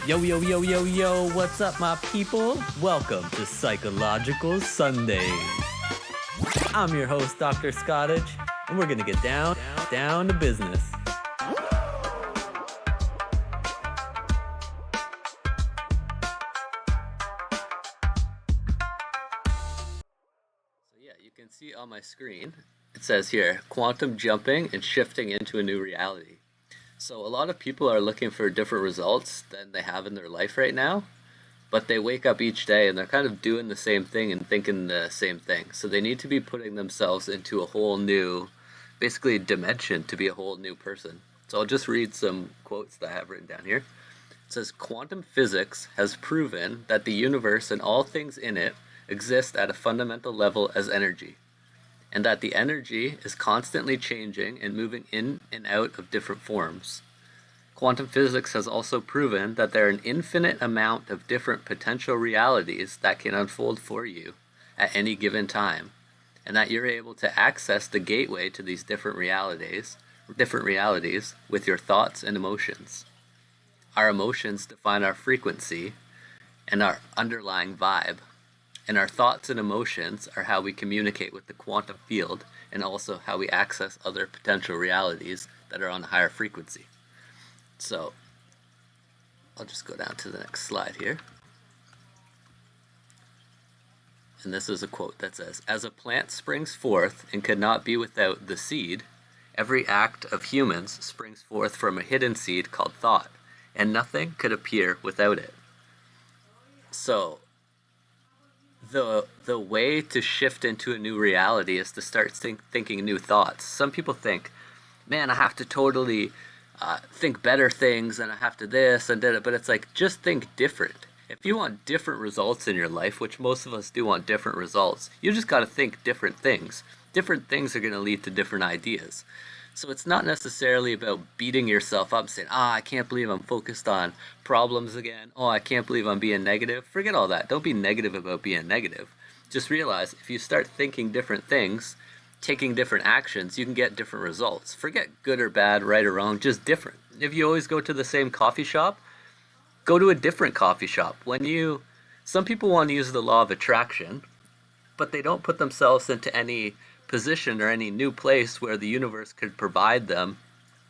Yo, yo, yo, yo, yo, what's up, my people? Welcome to Psychological Sundays. I'm your host, Dr. Scottage, and we're gonna get down to business. So yeah, you can see on my screen, it says here, quantum jumping and shifting into a new reality. So a lot of people are looking for different results than they have in their life right now, but they wake up each day and they're kind of doing the same thing and thinking the same thing. So they need to be putting themselves into a whole new, basically dimension to be a whole new person. So I'll just read some quotes that I have written down here. It says, quantum physics has proven that the universe and all things in it exist at a fundamental level as energy, and that the energy is constantly changing and moving in and out of different forms. Quantum physics has also proven that there are an infinite amount of different potential realities that can unfold for you at any given time, and that you're able to access the gateway to these different realities with your thoughts and emotions. Our emotions define our frequency and our underlying vibe, and our thoughts and emotions are how we communicate with the quantum field and also how we access other potential realities that are on a higher frequency. So I'll just go down to the next slide here. And this is a quote that says, as a plant springs forth and could not be without the seed, every act of humans springs forth from a hidden seed called thought, and nothing could appear without it. So the way to shift into a new reality is to start thinking new thoughts. Some people think, man, I have to totally think better things and I have to this and that, but it's like, just think different. If you want different results in your life, which most of us do want different results, you just got to think different things. Different things are going to lead to different ideas. So it's not necessarily about beating yourself up, saying, I can't believe I'm focused on problems again. Oh, I can't believe I'm being negative. Forget all that. Don't be negative about being negative. Just realize if you start thinking different things, taking different actions, you can get different results. Forget good or bad, right or wrong, just different. If you always go to the same coffee shop, go to a different coffee shop. Some people want to use the law of attraction, but they don't put themselves into any position or any new place where the universe could provide them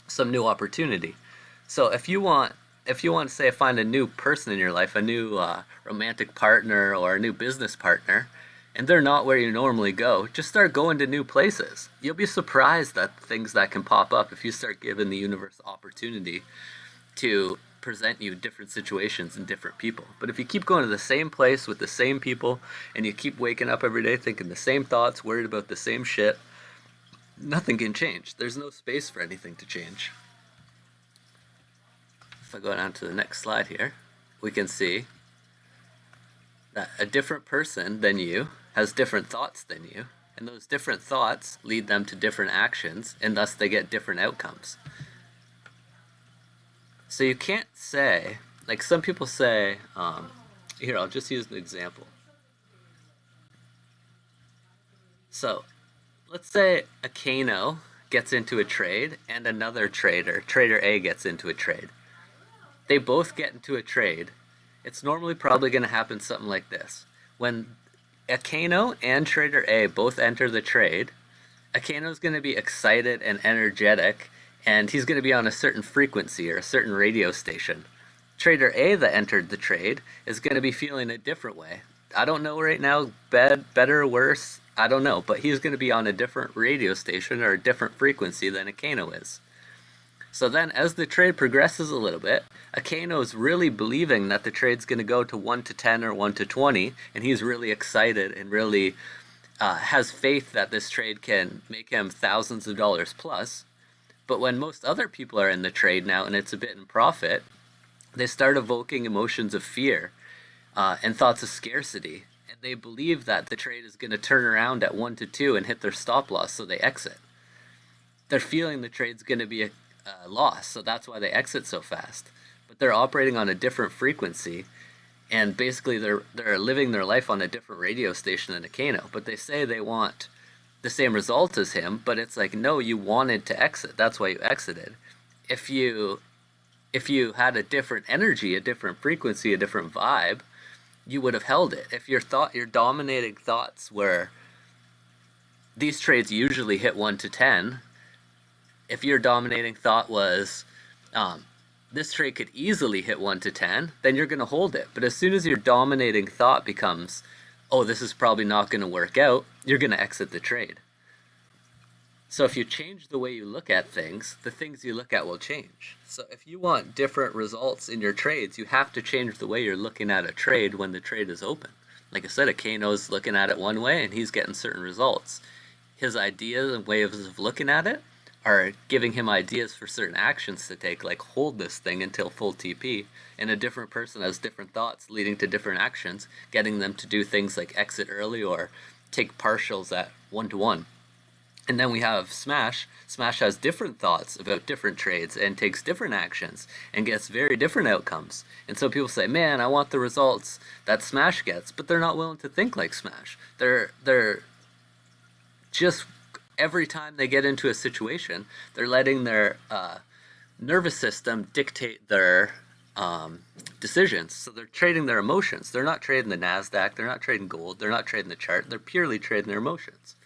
some new opportunity. So if you want to say find a new person in your life, a new romantic partner or a new business partner, and they're not where you normally go, just start going to new places. You'll be surprised at things that can pop up if you start giving the universe opportunity to present you different situations and different people. But if you keep going to the same place with the same people and you keep waking up every day thinking the same thoughts, worried about the same shit, nothing can change. There's no space for anything to change. If I go down to the next slide here, we can see that a different person than you has different thoughts than you, and those different thoughts lead them to different actions, and thus they get different outcomes. So you can't say, like some people say, here, I'll just use an example. So let's say a Kano gets into a trade and another trader A gets into a trade. They both get into a trade. It's normally probably going to happen something like this. When a Kano and trader A both enter the trade, a Kano is going to be excited and energetic, and he's going to be on a certain frequency or a certain radio station. Trader A that entered the trade is going to be feeling a different way. I don't know right now, better or worse, I don't know, but he's going to be on a different radio station or a different frequency than a Kano is. So then as the trade progresses a little bit, a Kano is really believing that the trade's going to go to 1 to 10 or 1 to 20, and he's really excited and really has faith that this trade can make him thousands of dollars plus. But when most other people are in the trade now and it's a bit in profit, they start evoking emotions of fear and thoughts of scarcity. And they believe that the trade is going to turn around at 1 to 2 and hit their stop loss, so they exit. They're feeling the trade's going to be a loss, so that's why they exit so fast. But they're operating on a different frequency, and basically they're living their life on a different radio station than a Kano. But they say they want the same result as him, but it's like, no, you wanted to exit. That's why you exited. If you If you had a different energy, a different frequency, a different vibe, you would have held it. If your dominating thoughts were these trades usually hit 1 to 10, if your dominating thought was um, this trade could easily hit 1 to 10, then you're going to hold it. But as soon as your dominating thought becomes, oh, this is probably not going to work out, you're going to exit the trade. So if you change the way you look at things, the things you look at will change. So if you want different results in your trades, you have to change the way you're looking at a trade when the trade is open. Like I said, a Kano's looking at it one way and he's getting certain results. His ideas and ways of looking at it are giving him ideas for certain actions to take, like hold this thing until full TP, and a different person has different thoughts leading to different actions, getting them to do things like exit early or take partials at 1 to 1. And then we have Smash. Smash has different thoughts about different trades and takes different actions and gets very different outcomes. And so people say, man, I want the results that Smash gets, but they're not willing to think like Smash. They're just, every time they get into a situation, they're letting their nervous system dictate their decisions. So they're trading their emotions. They're not trading the NASDAQ, they're not trading gold, they're not trading the chart, they're purely trading their emotions.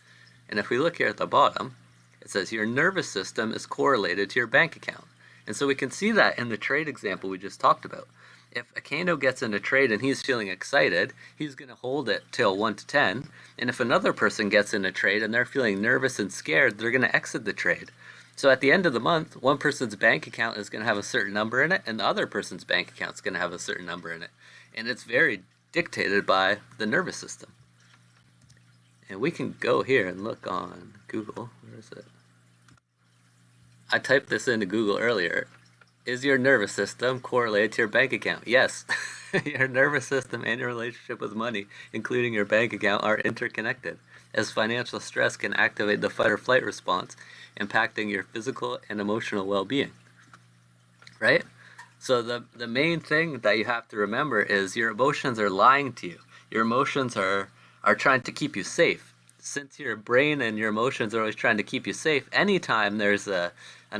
And if we look here at the bottom, it says your nervous system is correlated to your bank account. And so we can see that in the trade example we just talked about. If a Kano gets in a trade and he's feeling excited, he's going to hold it till 1 to 10. And if another person gets in a trade and they're feeling nervous and scared, they're going to exit the trade. So at the end of the month, one person's bank account is going to have a certain number in it, and the other person's bank account is going to have a certain number in it. And it's very dictated by the nervous system. And we can go here and look on Google. Where is it? I typed this into Google earlier. Is your nervous system correlated to your bank account? Yes. Your nervous system and your relationship with money, including your bank account, are interconnected, as financial stress can activate the fight or flight response, impacting your physical and emotional well-being. Right? So the main thing that you have to remember is your emotions are lying to you. Your emotions are trying to keep you safe. Since your brain and your emotions are always trying to keep you safe, anytime there's an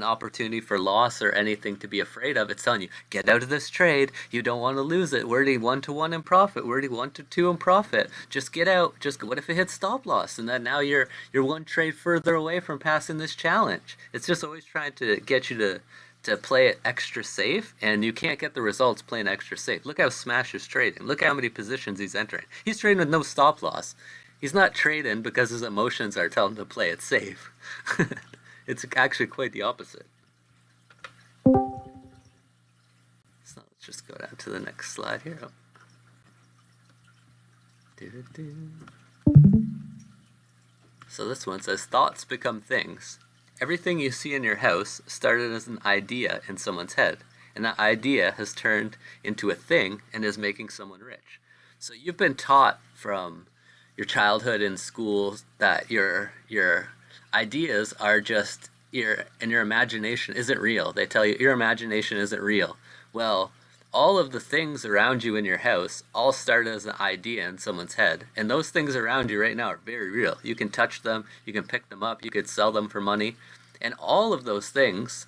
opportunity for loss or anything to be afraid of, it's telling you, get out of this trade. You don't want to lose it. We're already 1 to 1 in profit. We're already 1 to 2 in profit. Just get out. Just what if it hits stop loss? And then now you're one trade further away from passing this challenge. It's just always trying to get you to play it extra safe, and you can't get the results playing extra safe. Look how Smash is trading. Look how many positions he's entering. He's trading with no stop loss. He's not trading because his emotions are telling him to play it safe. It's actually quite the opposite. So let's just go down to the next slide here. So this one says, thoughts become things. Everything you see in your house started as an idea in someone's head, and that idea has turned into a thing and is making someone rich. So you've been taught from your childhood in school that your ideas are just your imagination isn't real. They tell you your imagination isn't real. Well, all of the things around you in your house all started as an idea in someone's head, and those things around you right now are very real. You can touch them, you can pick them up, you could sell them for money, and all of those things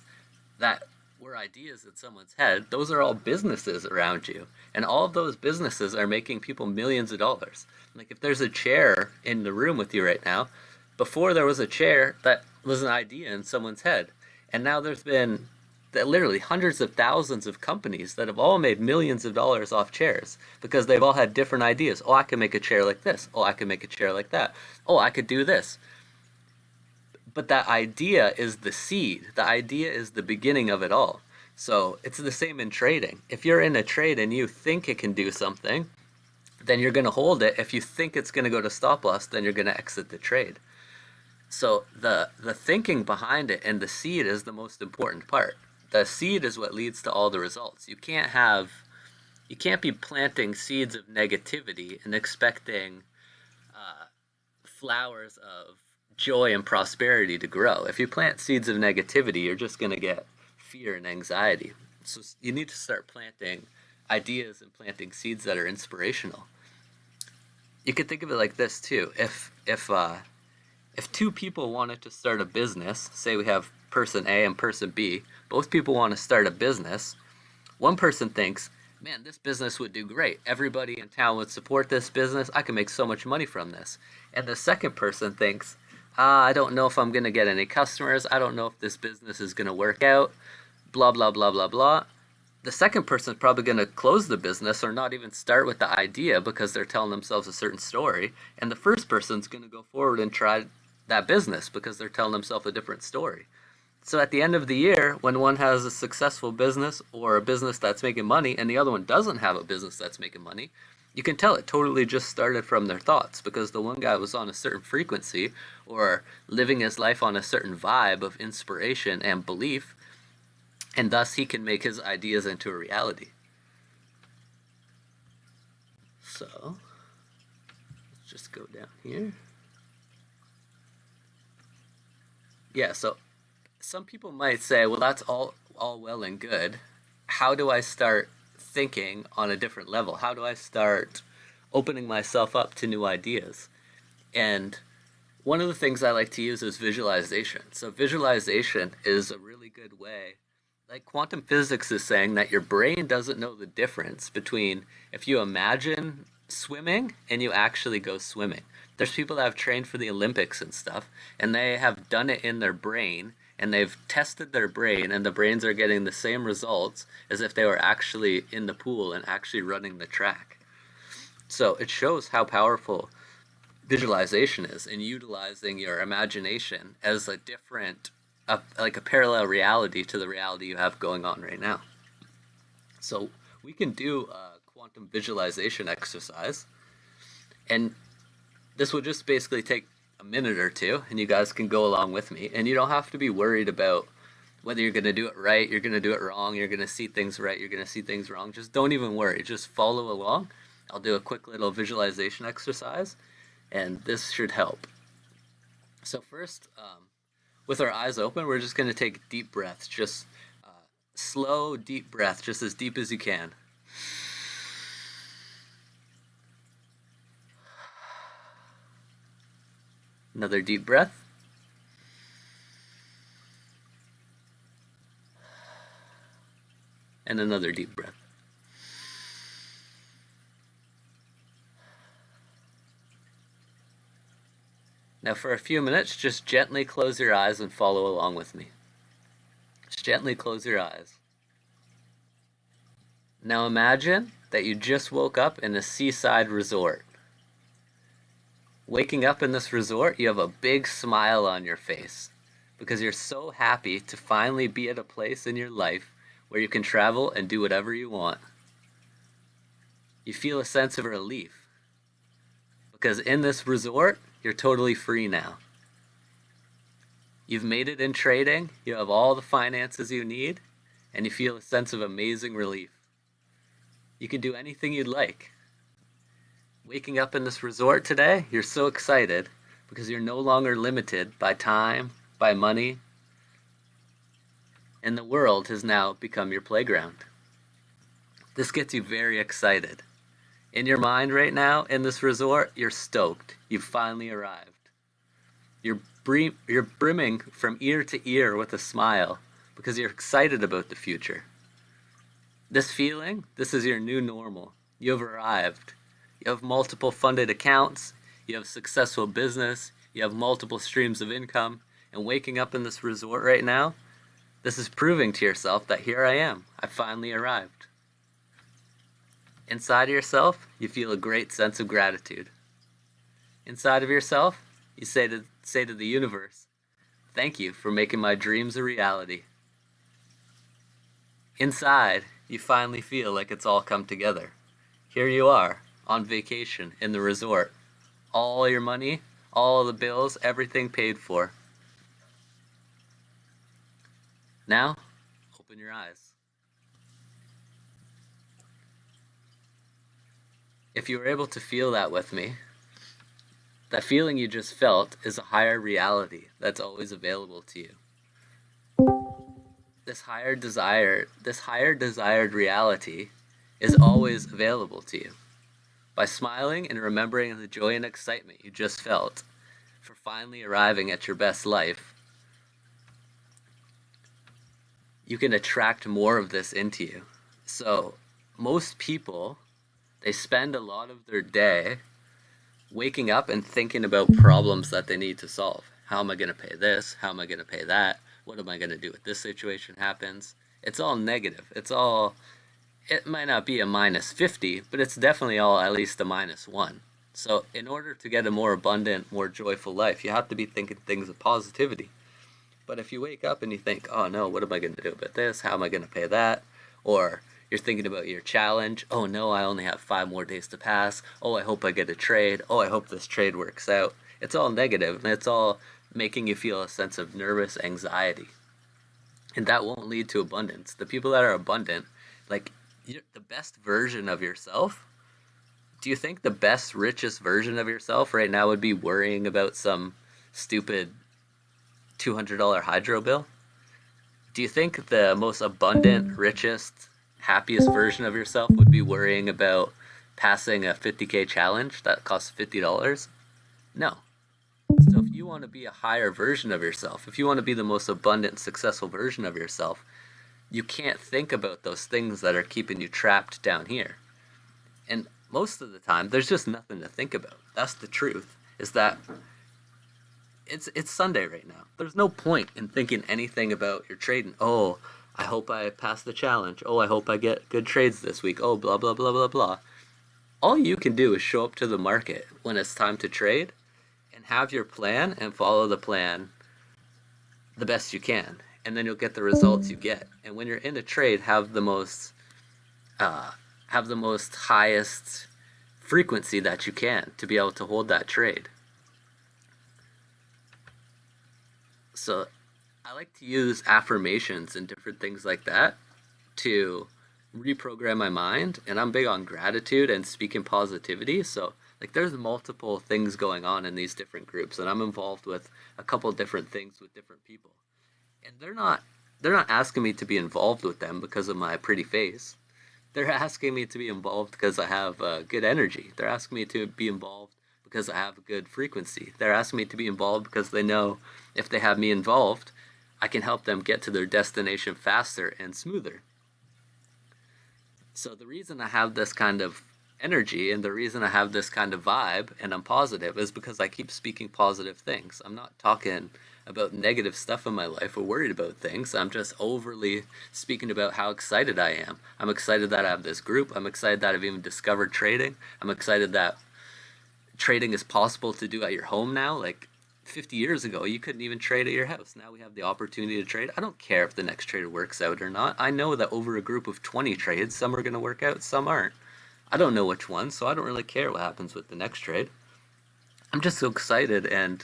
that were ideas in someone's head, those are all businesses around you, and all of those businesses are making people millions of dollars. Like if there's a chair in the room with you right now, before there was a chair that was an idea in someone's head, and now there's been literally hundreds of thousands of companies that have all made millions of dollars off chairs because they've all had different ideas. Oh, I can make a chair like this. Oh, I can make a chair like that. Oh, I could do this. But that idea is the seed. The idea is the beginning of it all. So it's the same in trading. If you're in a trade and you think it can do something, then you're going to hold it. If you think it's going to go to stop loss, then you're going to exit the trade. So the thinking behind it and the seed is the most important part. The seed is what leads to all the results. You can't be planting seeds of negativity and expecting flowers of joy and prosperity to grow. If you plant seeds of negativity, you're just going to get fear and anxiety. So you need to start planting ideas and planting seeds that are inspirational. You could think of it like this too. If two people wanted to start a business, say we have person A and person B, both people want to start a business, One person thinks, man, this business would do great. Everybody in town would support this business. I can make so much money from this. And the second person thinks, I don't know if I'm going to get any customers. I don't know if this business is going to work out. Blah, blah, blah, blah, blah. The second person is probably going to close the business or not even start with the idea because they're telling themselves a certain story. And the first person's going to go forward and try that business because they're telling themselves a different story. So at the end of the year, when one has a successful business or a business that's making money and the other one doesn't have a business that's making money, you can tell it totally just started from their thoughts because the one guy was on a certain frequency or living his life on a certain vibe of inspiration and belief, and thus he can make his ideas into a reality. So, let's just go down here. Yeah, so some people might say, well, that's all well and good. How do I start thinking on a different level? How do I start opening myself up to new ideas? And one of the things I like to use is visualization. So visualization is a really good way. Like quantum physics is saying that your brain doesn't know the difference between if you imagine swimming and you actually go swimming. There's people that have trained for the Olympics and stuff, and they have done it in their brain, and they've tested their brain, and the brains are getting the same results as if they were actually in the pool and actually running the track. So it shows how powerful visualization is in utilizing your imagination as a different, like a parallel reality to the reality you have going on right now. So we can do a quantum visualization exercise, and this will just basically take a minute or two, and you guys can go along with me. And you don't have to be worried about whether you're going to do it right, you're going to do it wrong, you're going to see things right, you're going to see things wrong. Just don't even worry. Just follow along. I'll do a quick little visualization exercise, and this should help. So first, with our eyes open, we're just going to take deep breaths. Just slow, deep breath, just as deep as you can. Another deep breath. And another deep breath. Now for a few minutes, just gently close your eyes and follow along with me. Just gently close your eyes. Now imagine that you just woke up in a seaside resort. Waking up in this resort, you have a big smile on your face because you're so happy to finally be at a place in your life where you can travel and do whatever you want. You feel a sense of relief because in this resort, you're totally free now. You've made it in trading, you have all the finances you need, and you feel a sense of amazing relief. You can do anything you'd like. Waking up in this resort today, you're so excited because you're no longer limited by time, by money, and the world has now become your playground. This gets you very excited. In your mind right now, in this resort, you're stoked. You've finally arrived. You're brimming from ear to ear with a smile because you're excited about the future. This feeling, this is your new normal. You've arrived. You have multiple funded accounts, you have successful business, you have multiple streams of income, and waking up in this resort right now, this is proving to yourself that here I am, I finally arrived. Inside of yourself, you feel a great sense of gratitude. Inside of yourself, you say to the universe, thank you for making my dreams a reality. Inside, you finally feel like it's all come together. Here you are, on vacation in the resort. All your money, all the bills, everything paid for. Now, open your eyes. If you were able to feel that with me, that feeling you just felt is a higher reality that's always available to you. This higher desired reality is always available to you. By smiling and remembering the joy and excitement you just felt for finally arriving at your best life, you can attract more of this into you. So most people, they spend a lot of their day waking up and thinking about problems that they need to solve. How am I going to pay this? How am I going to pay that? What am I going to do if this situation happens? It's all negative. It might not be a minus 50, but it's definitely all at least a minus 1. So, in order to get a more abundant, more joyful life, you have to be thinking things of positivity. But if you wake up and you think, oh no, what am I going to do about this? How am I going to pay that? Or you're thinking about your challenge. Oh no, I only have 5 more days to pass. Oh, I hope I get a trade. Oh, I hope this trade works out. It's all negative, and it's all making you feel a sense of nervous anxiety. And that won't lead to abundance. The people that are abundant, like the best version of yourself, do you think the best, richest version of yourself right now would be worrying about some stupid $200 hydro bill? Do you think the most abundant, richest, happiest version of yourself would be worrying about passing a 50K challenge that costs $50? No. So if you want to be a higher version of yourself, if you want to be the most abundant, successful version of yourself, you can't think about those things that are keeping you trapped down here. And most of the time, there's just nothing to think about. That's the truth. Is that it's Sunday right now. There's no point in thinking anything about your trading. Oh, I hope I pass the challenge. Oh, I hope I get good trades this week. Oh, blah blah blah blah blah. All you can do is show up to the market when it's time to trade and have your plan and follow the plan the best you can. And then you'll get the results you get. And when you're in a trade, uh, have the most highest frequency that you can to be able to hold that trade. So I like to use affirmations and different things like that to reprogram my mind. And I'm big on gratitude and speaking positivity. So like there's multiple things going on in these different groups, and I'm involved with a couple different things with different people. And they're not asking me to be involved with them because of my pretty face. They're asking me to be involved because I have good energy. They're asking me to be involved because I have a good frequency. They're asking me to be involved because they know if they have me involved, I can help them get to their destination faster and smoother. So the reason I have this kind of energy and the reason I have this kind of vibe and I'm positive is because I keep speaking positive things. I'm not talking about negative stuff in my life or worried about things. I'm just overly speaking about how excited I am. I'm excited that I have this group. I'm excited that I've even discovered trading. I'm excited that trading is possible to do at your home now. Like 50 years ago, you couldn't even trade at your house. Now we have the opportunity to trade. I don't care if the next trader works out or not. I know that over a group of 20 trades, some are going to work out, some aren't. I don't know which one, so I don't really care what happens with the next trade. I'm just so excited and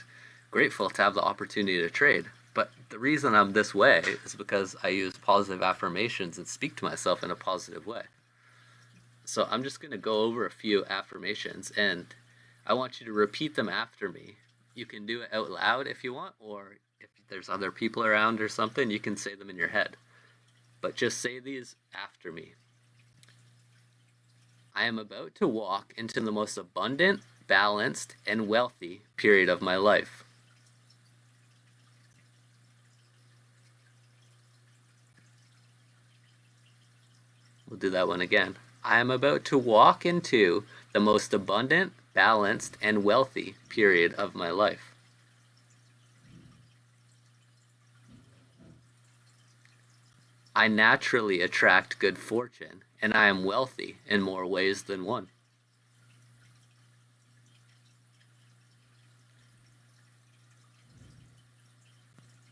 grateful to have the opportunity to trade. But the reason I'm this way is because I use positive affirmations and speak to myself in a positive way. So I'm just going to go over a few affirmations and I want you to repeat them after me. You can do it out loud if you want, or if there's other people around or something, you can say them in your head. But just say these after me. I am about to walk into the most abundant, balanced, and wealthy period of my life. We'll do that one again. I am about to walk into the most abundant, balanced, and wealthy period of my life. I naturally attract good fortune, and I am wealthy in more ways than one.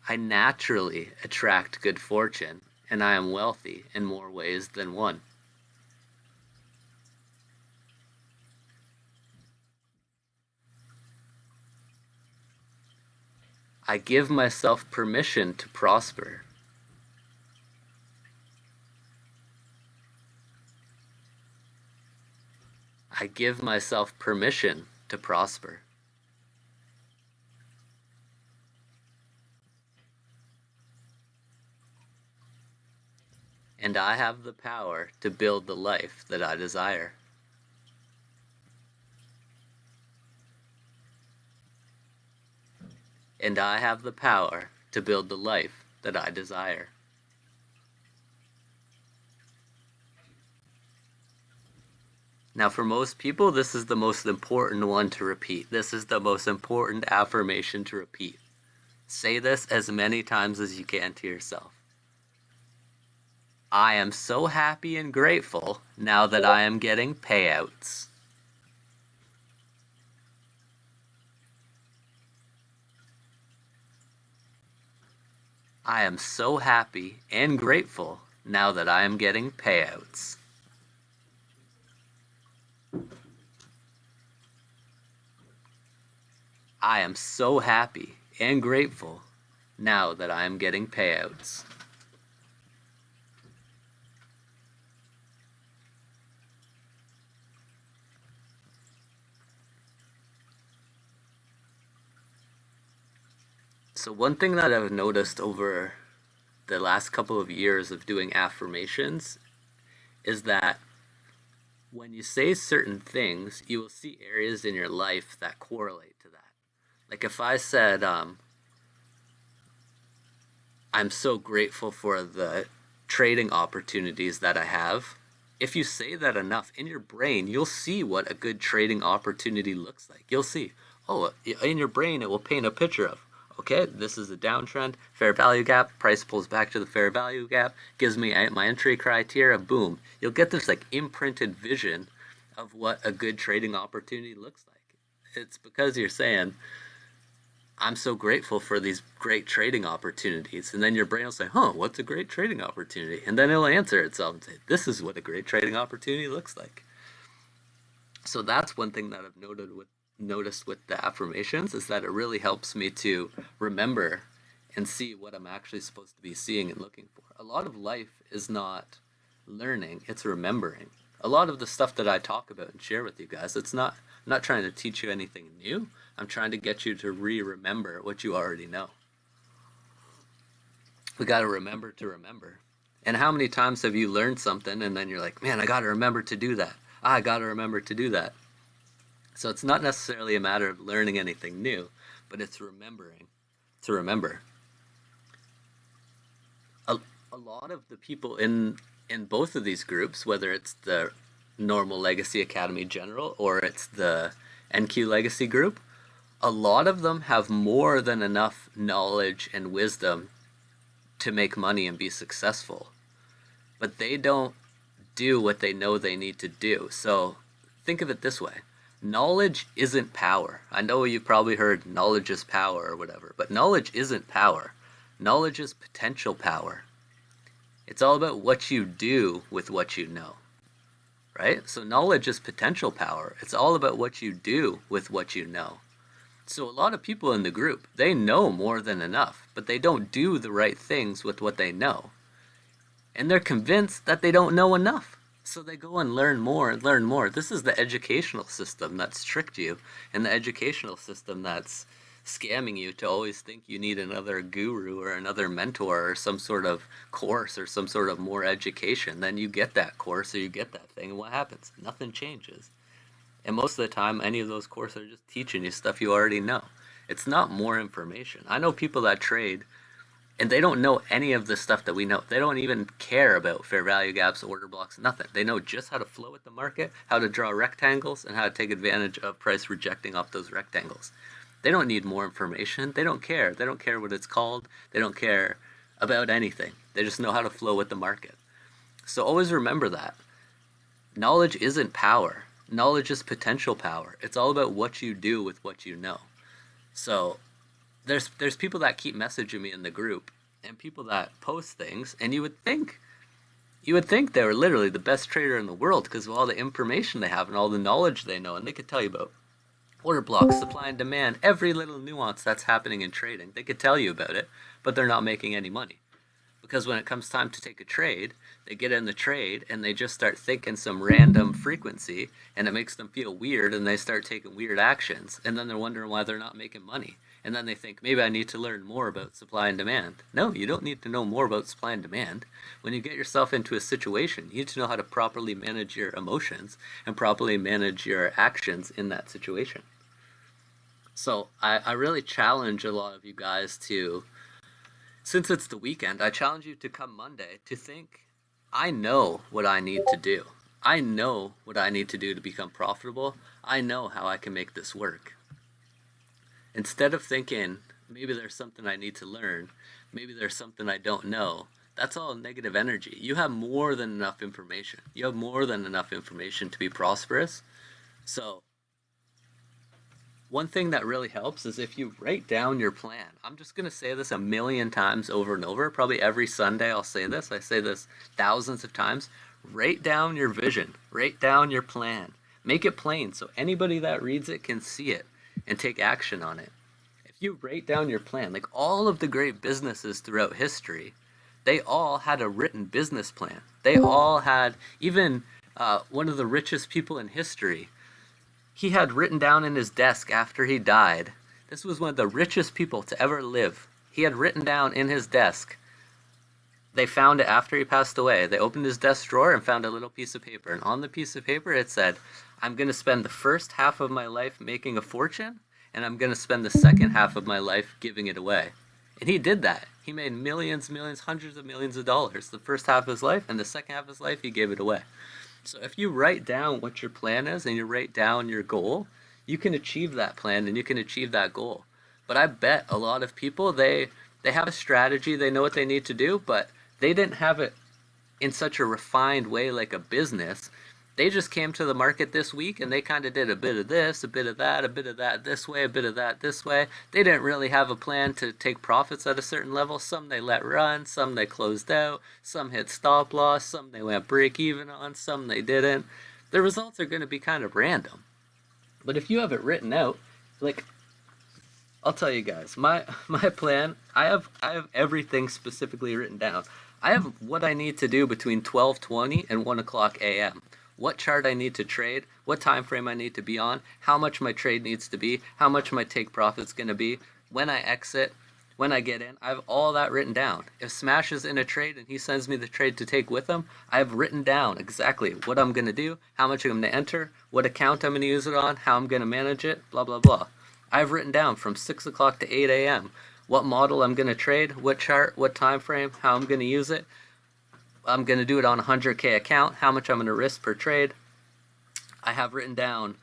I naturally attract good fortune, and I am wealthy in more ways than one. I give myself permission to prosper. I give myself permission to prosper. And I have the power to build the life that I desire. And I have the power to build the life that I desire. Now, for most people, this is the most important one to repeat. This is the most important affirmation to repeat. Say this as many times as you can to yourself. I am so happy and grateful now that I am getting payouts. I am so happy and grateful now that I am getting payouts. I am so happy and grateful now that I am getting payouts. So one thing that I've noticed over the last couple of years of doing affirmations is that when you say certain things, you will see areas in your life that correlate to that. Like if I said, I'm so grateful for the trading opportunities that I have. If you say that enough in your brain, you'll see what a good trading opportunity looks like. You'll see, oh, in your brain, it will paint a picture of, okay, this is a downtrend, fair value gap, price pulls back to the fair value gap, gives me my entry criteria, boom. You'll get this like imprinted vision of what a good trading opportunity looks like. It's because you're saying, I'm so grateful for these great trading opportunities. And then your brain will say, huh, what's a great trading opportunity? And then it'll answer itself and say, this is what a great trading opportunity looks like. So that's one thing that I've noticed with the affirmations is that it really helps me to remember and see what I'm actually supposed to be seeing and looking for. A lot of life is not learning, it's remembering. A lot of the stuff that I talk about and share with you guys, I'm not trying to teach you anything new. I'm trying to get you to remember what you already know. We got to remember to remember. And how many times have you learned something and then you're like, man, I got to remember to do that. I got to remember to do that. So it's not necessarily a matter of learning anything new, but it's remembering to remember. A lot of the people in both of these groups, whether it's the Normal Legacy Academy General or it's the NQ Legacy group, a lot of them have more than enough knowledge and wisdom to make money and be successful. But they don't do what they know they need to do. So think of it this way. Knowledge isn't power. I know you've probably heard knowledge is power or whatever, but knowledge isn't power. Knowledge is potential power. It's all about what you do with what you know, right? So knowledge is potential power. It's all about what you do with what you know. So a lot of people in the group, they know more than enough, but they don't do the right things with what they know. And they're convinced that they don't know enough. So they go and learn more and learn more. This is the educational system that's tricked you, and the educational system that's scamming you to always think you need another guru or another mentor or some sort of course or some sort of more education. Then you get that course or you get that thing, and what happens? Nothing changes. And most of the time, any of those courses are just teaching you stuff you already know. It's not more information. I know people that trade and they don't know any of the stuff that we know. They don't even care about fair value gaps, order blocks, nothing. They know just how to flow with the market, how to draw rectangles, and how to take advantage of price rejecting off those rectangles. They don't need more information. They don't care. They don't care what it's called. They don't care about anything. They just know how to flow with the market. So always remember that. Knowledge isn't power. Knowledge is potential power. It's all about what you do with what you know. So there's people that keep messaging me in the group and people that post things, and you would think they were literally the best trader in the world because of all the information they have and all the knowledge they know, and they could tell you about order blocks, supply and demand, every little nuance that's happening in trading. They could tell you about it, but they're not making any money. Because when it comes time to take a trade, they get in the trade and they just start thinking some random frequency, and it makes them feel weird, and they start taking weird actions, and then they're wondering why they're not making money. And then they think, maybe I need to learn more about supply and demand. No, you don't need to know more about supply and demand. When you get yourself into a situation, you need to know how to properly manage your emotions and properly manage your actions in that situation. So I really challenge a lot of you guys to, since it's the weekend, I challenge you to come Monday to think, I know what I need to do. I know what I need to do to become profitable. I know how I can make this work. Instead of thinking, maybe there's something I need to learn, maybe there's something I don't know, that's all negative energy. You have more than enough information. You have more than enough information to be prosperous. So, one thing that really helps is if you write down your plan. I'm just going to say this a million times over and over. Probably every Sunday I'll say this. I say this thousands of times. Write down your vision. Write down your plan. Make it plain so anybody that reads it can see it and take action on it. If you write down your plan, like all of the great businesses throughout history, they all had a written business plan. They all had, even one of the richest people in history, he had written down in his desk after he died. This was one of the richest people to ever live. He had written down in his desk. They found it after he passed away. They opened his desk drawer and found a little piece of paper. And on the piece of paper it said, I'm going to spend the first half of my life making a fortune, and I'm going to spend the second half of my life giving it away. And he did that. He made millions, hundreds of millions of dollars the first half of his life, and the second half of his life he gave it away. So if you write down what your plan is and you write down your goal, you can achieve that plan and you can achieve that goal. But I bet a lot of people, they have a strategy, they know what they need to do, but they didn't have it in such a refined way like a business. They just came to the market this week and they kind of did a bit of this, a bit of that this way, a bit of that this way. They didn't really have a plan to take profits at a certain level. Some they let run, some they closed out, some hit stop loss, some they went break even on, some they didn't. The results are going to be kind of random. But if you have it written out, like, I'll tell you guys, my plan, I have everything specifically written down. I have what I need to do between 12:20 and 1 o'clock a.m. What chart I need to trade, what time frame I need to be on, how much my trade needs to be, how much my take profit's going to be, when I exit, when I get in. I have all that written down. If Smash is in a trade and he sends me the trade to take with him, I have written down exactly what I'm going to do, how much I'm going to enter, what account I'm going to use it on, how I'm going to manage it, blah, blah, blah. I've written down from 6 o'clock to 8 a.m. what model I'm going to trade, what chart, what time frame, how I'm going to use it. I'm going to do it on a 100K account, how much I'm going to risk per trade. I have written down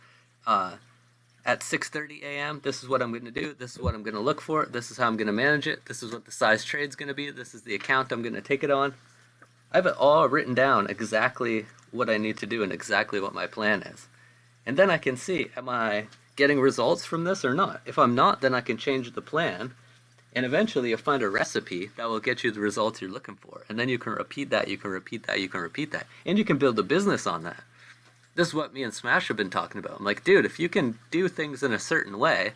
at 6:30 a.m., this is what I'm going to do, this is what I'm going to look for, this is how I'm going to manage it, this is what the size trade's going to be, this is the account I'm going to take it on. I have it all written down exactly what I need to do and exactly what my plan is. And then I can see, am I getting results from this or not? If I'm not, then I can change the plan. And eventually you'll find a recipe that will get you the results you're looking for. And then you can repeat that, you can repeat that, you can repeat that. And you can build a business on that. This is what me and Smash have been talking about. I'm like, dude, if you can do things in a certain way,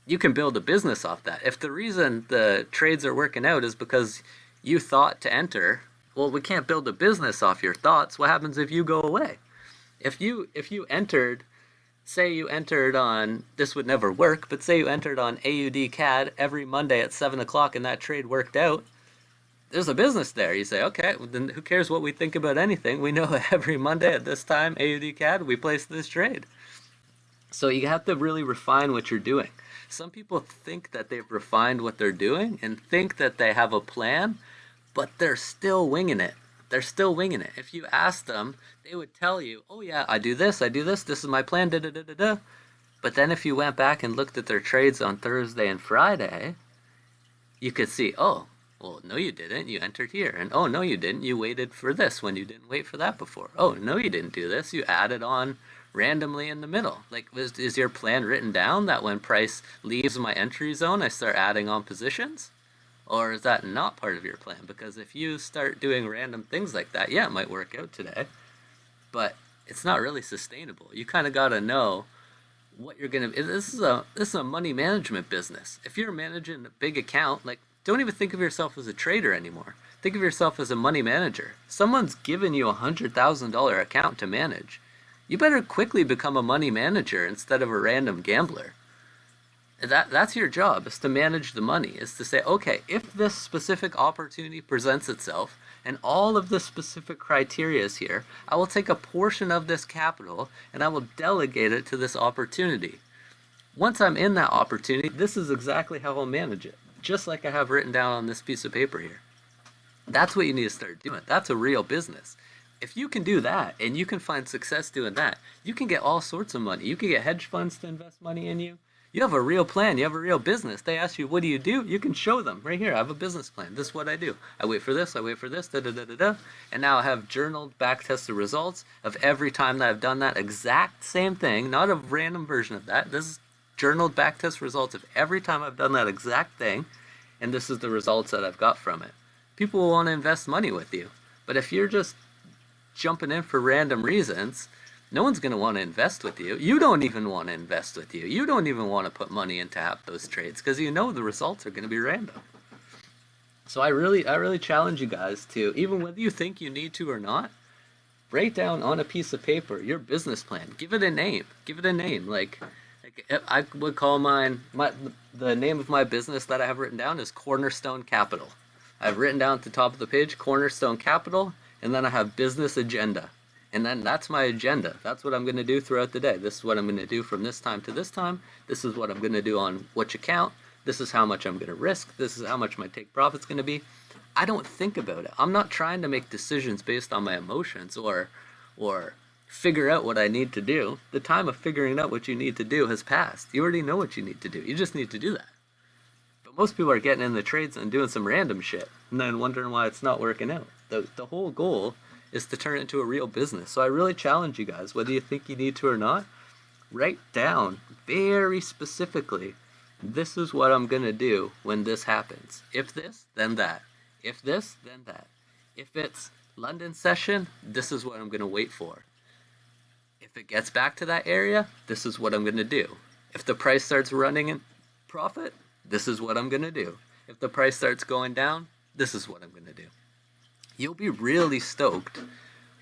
you can build a business off that. If the reason the trades are working out is because you thought to enter, well, we can't build a business off your thoughts. What happens if you go away? If you entered, say you entered on, this would never work, but say you entered on AUD CAD every Monday at 7 o'clock and that trade worked out, there's a business there. You say, okay, well, then who cares what we think about anything? We know every Monday at this time, AUD CAD, we place this trade. So you have to really refine what you're doing. Some people think that they've refined what they're doing and think that they have a plan, but they're still winging it. They're still winging it. If you ask them, they would tell you, oh yeah, I do this, this is my plan, da da da da da. But then if you went back and looked at their trades on Thursday and Friday, you could see, oh, well, no you didn't, you entered here. And oh, no you didn't, you waited for this when you didn't wait for that before. Oh, no you didn't do this, you added on randomly in the middle. Like, is your plan written down that when price leaves my entry zone, I start adding on positions? Or is that not part of your plan? Because if you start doing random things like that, yeah, it might work out today, but it's not really sustainable. You kind of got to know what you're going to... This is a money management business. If you're managing a big account, like, don't even think of yourself as a trader anymore. Think of yourself as a money manager. Someone's given you a $100,000 account to manage. You better quickly become a money manager instead of a random gambler. That's your job, is to manage the money, is to say, okay, if this specific opportunity presents itself and all of the specific criteria is here, I will take a portion of this capital and I will delegate it to this opportunity. Once I'm in that opportunity, this is exactly how I'll manage it, just like I have written down on this piece of paper here. That's what you need to start doing. That's a real business. If you can do that and you can find success doing that, you can get all sorts of money. You can get hedge funds to invest money in you. You have a real plan. You have a real business. They ask you, what do? You can show them right here. I have a business plan. This is what I do. I wait for this. I wait for this. Da da da da da. And now I have journaled, back tested results of every time that I've done that exact same thing, not a random version of that. This is journaled, back test results of every time I've done that exact thing, and this is the results that I've got from it. People will want to invest money with you, but if you're just jumping in for random reasons, no one's going to want to invest with you. You don't even want to invest with you. You don't even want to put money into half those trades because you know the results are going to be random. So I really challenge you guys to, even whether you think you need to or not, write down on a piece of paper your business plan. Give it a name. Give it a name. Like I would call the name of my business that I have written down is Cornerstone Capital. I've written down at the top of the page Cornerstone Capital, and then I have business agenda. And then that's my agenda. That's what I'm going to do throughout the day. This is what I'm going to do from this time to this time. This is what I'm going to do on which account. This is how much I'm going to risk. This is how much my take profit's going to be. I don't think about it. I'm not trying to make decisions based on my emotions or figure out what I need to do. The time of figuring out what you need to do has passed. You already know what you need to do. You just need to do that. But most people are getting in the trades and doing some random shit and then wondering why it's not working out. The whole goal is to turn it into a real business. So I really challenge you guys, whether you think you need to or not, write down very specifically, this is what I'm going to do when this happens. If this, then that. If this, then that. If it's London session, this is what I'm going to wait for. If it gets back to that area, this is what I'm going to do. If the price starts running in profit, this is what I'm going to do. If the price starts going down, this is what I'm going to do. You'll be really stoked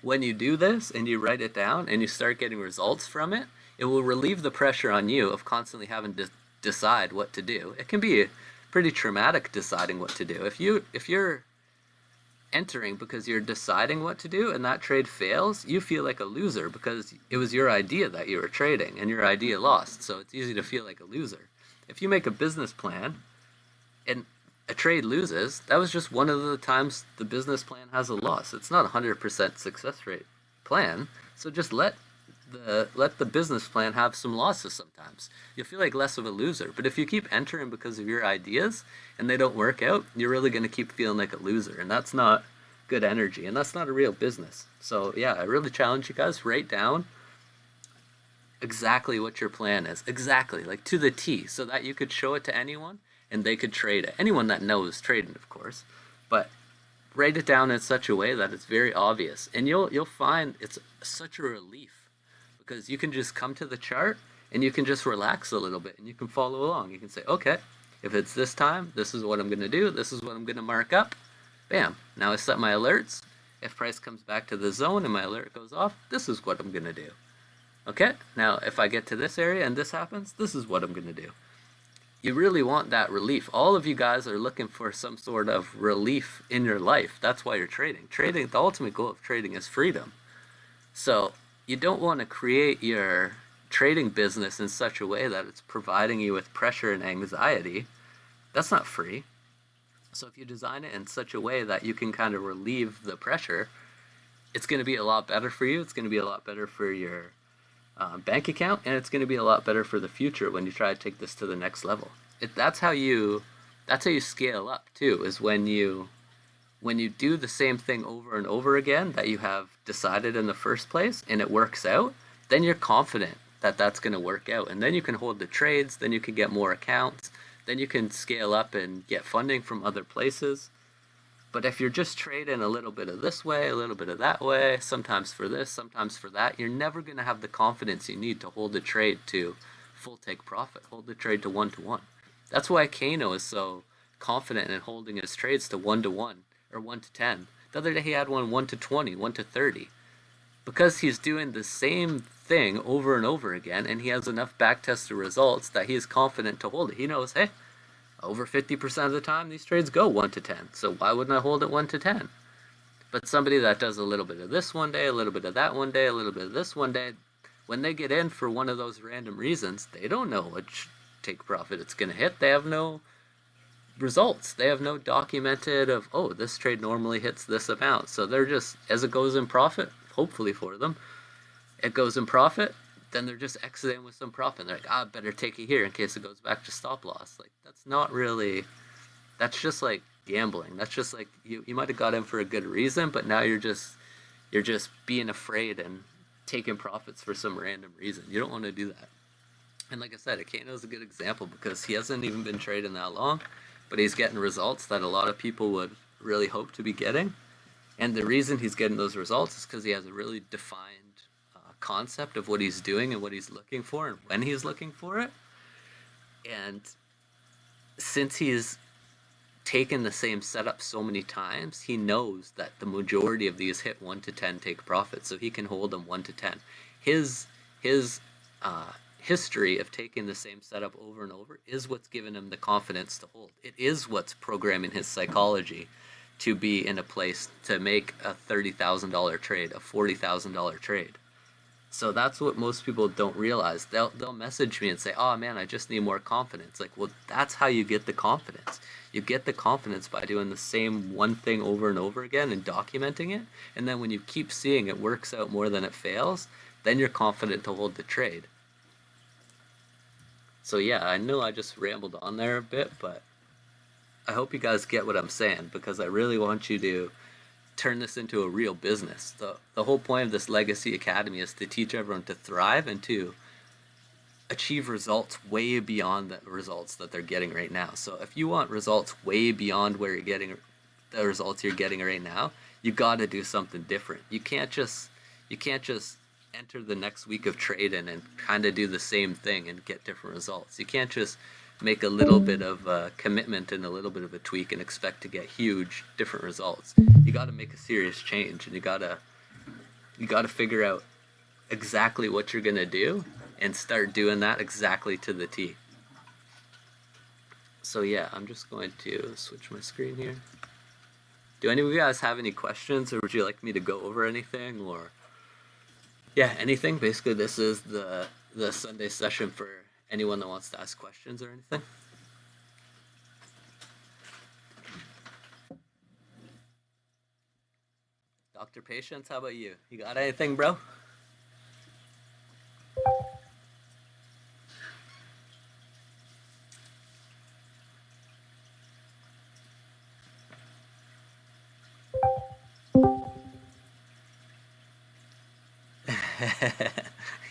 when you do this and you write it down and you start getting results from it. It will relieve the pressure on you of constantly having to decide what to do. It can be pretty traumatic deciding what to do. If you're entering because you're deciding what to do and that trade fails, you feel like a loser because it was your idea that you were trading and your idea lost. So it's easy to feel like a loser. If you make a business plan and a trade loses, that was just one of the times the business plan has a loss. It's not a 100% success rate plan. So just let the business plan have some losses sometimes. You'll feel like less of a loser. But if you keep entering because of your ideas and they don't work out, you're really going to keep feeling like a loser. And that's not good energy. And that's not a real business. So yeah, I really challenge you guys, write down exactly what your plan is. Exactly, like to the T, so that you could show it to anyone and they could trade it. Anyone that knows trading, of course. But write it down in such a way that it's very obvious. And you'll find it's such a relief because you can just come to the chart and you can just relax a little bit and you can follow along. You can say, okay, if it's this time, this is what I'm going to do. This is what I'm going to mark up. Bam. Now I set my alerts. If price comes back to the zone and my alert goes off, this is what I'm going to do. Okay, now if I get to this area and this happens, this is what I'm going to do. You really want that relief. All of you guys are looking for some sort of relief in your life. That's why you're trading. Trading, the ultimate goal of trading is freedom. So you don't want to create your trading business in such a way that it's providing you with pressure and anxiety. That's not free. So if you design it in such a way that you can kind of relieve the pressure, it's going to be a lot better for you. It's going to be a lot better for your bank account, and it's going to be a lot better for the future when you try to take this to the next level. That's how you scale up too, is when you do the same thing over and over again that you have decided in the first place and it works out, then you're confident that that's going to work out, and then you can hold the trades, then you can get more accounts, then you can scale up and get funding from other places. But if you're just trading a little bit of this way, a little bit of that way, sometimes for this, sometimes for that, you're never going to have the confidence you need to hold the trade to full take profit, hold the trade to 1-to-1. That's why Kano is so confident in holding his trades to 1-to-1 or 1-to-10. The other day he had one 1-to-20, 1-to-30. Because he's doing the same thing over and over again, and he has enough backtested results that he is confident to hold it. He knows, hey, over 50% of the time, these trades go 1-to-10. So why wouldn't I hold it 1-to-10? But somebody that does a little bit of this one day, a little bit of that one day, a little bit of this one day, when they get in for one of those random reasons, they don't know which take profit it's going to hit. They have no results. They have no documented of, oh, this trade normally hits this amount. So they're just, as it goes in profit, hopefully for them, it goes in profit, then they're just exiting with some profit. And they're like, ah, better take it here in case it goes back to stop loss. Like, that's not really, that's just like gambling. That's just like, you might have got in for a good reason, but now you're just being afraid and taking profits for some random reason. You don't want to do that. And like I said, Akano is a good example because he hasn't even been trading that long, but he's getting results that a lot of people would really hope to be getting. And the reason he's getting those results is because he has a really defined concept of what he's doing and what he's looking for and when he's looking for it. And since he's taken the same setup so many times, he knows that the majority of these hit 1 to 10 take profit, so he can hold them 1 to 10. His history of taking the same setup over and over is what's given him the confidence to hold. It is what's programming his psychology to be in a place to make a $30,000 trade, a $40,000 trade. So that's what most people don't realize. They'll message me and say, "Oh man, I just need more confidence." Like, well, that's how you get the confidence. You get the confidence by doing the same one thing over and over again and documenting it. And then when you keep seeing it works out more than it fails, then you're confident to hold the trade. So yeah, I know I just rambled on there a bit, but I hope you guys get what I'm saying because I really want you to turn this into a real business. The whole point of this Legacy Academy is to teach everyone to thrive and to achieve results way beyond the results that they're getting right now. So if you want results way beyond where you're getting the results you're getting right now, you got to do something different. You can't just enter the next week of trading and kind of do the same thing and get different results. You can't just make a little bit of a commitment and a little bit of a tweak and expect to get huge different results. You got to make a serious change, and you got to figure out exactly what you're going to do and start doing that exactly to the T. So yeah, I'm just going to switch my screen here. Do any of you guys have any questions, or would you like me to go over anything, or yeah, anything? Basically, this is the Sunday session for anyone that wants to ask questions or anything. Dr. Patience, how about you? You got anything, bro?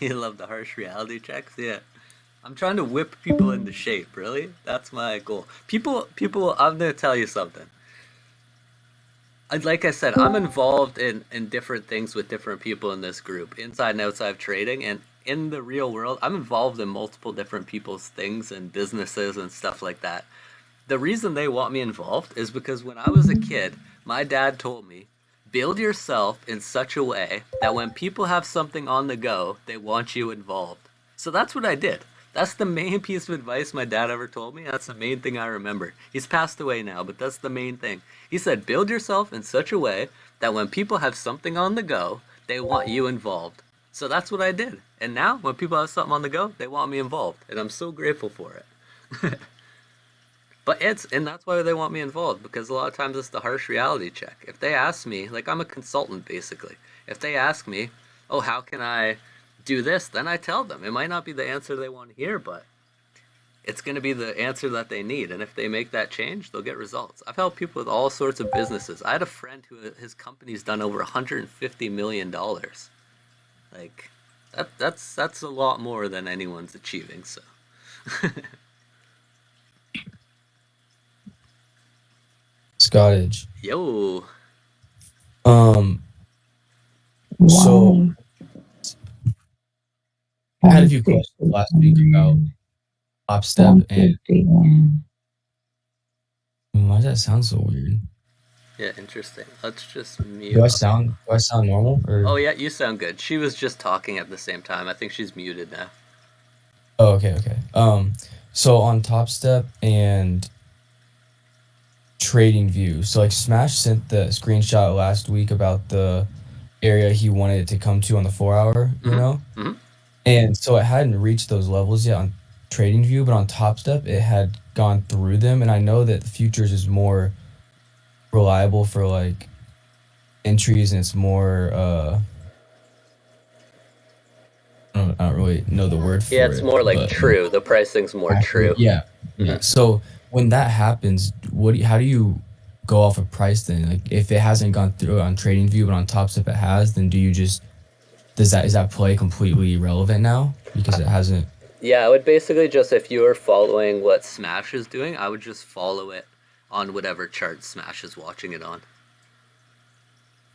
You love the harsh reality checks? Yeah. I'm trying to whip people into shape, really. That's my goal. People, I'm gonna tell you something. Like I said, I'm involved in different things with different people in this group, inside and outside of trading, and in the real world, I'm involved in multiple different people's things and businesses and stuff like that. The reason they want me involved is because when I was a kid, my dad told me, build yourself in such a way that when people have something on the go, they want you involved. So that's what I did. That's the main piece of advice my dad ever told me. That's the main thing I remember. He's passed away now, but that's the main thing. He said, build yourself in such a way that when people have something on the go, they want you involved. So that's what I did. And now, when people have something on the go, they want me involved. And I'm so grateful for it. And that's why they want me involved, because a lot of times it's the harsh reality check. If they ask me, like I'm a consultant basically, if they ask me, oh, how can I do this, then I tell them. It might not be the answer they want to hear, but it's going to be the answer that they need. And if they make that change, they'll get results. I've helped people with all sorts of businesses. I had a friend who his company's done over $150 million. Like that's a lot more than anyone's achieving. So Scottage. yo, Um, so Wow. I had a few questions last week about Top Step, and 150 and why does that sound so weird? yeah, interesting. Let's just mute. Do I sound normal or? Oh yeah, you sound good. She was just talking at the same time. I think she's muted now. Oh, okay, okay. So on Top Step and Trading View, so like Smash sent the screenshot last week about the area he wanted it to come to on the 4 hour, Mm-hmm. Mm-hmm. and so it hadn't reached those levels yet on Trading View, but on Top Step it had gone through them, and I know that the futures is more reliable for like entries, and it's more I don't really know the word Yeah, for it's it, more like but more true. The pricing's more accurate. true. Yeah, Hmm. yeah. So when that happens, how do you go off of price then? Like if it hasn't gone through on TradingView, but on Top Step it has, then do you just does that is that play completely irrelevant now because it hasn't? Yeah, I would basically just, if you were following what Smash is doing, I would just follow it on whatever chart Smash is watching it on.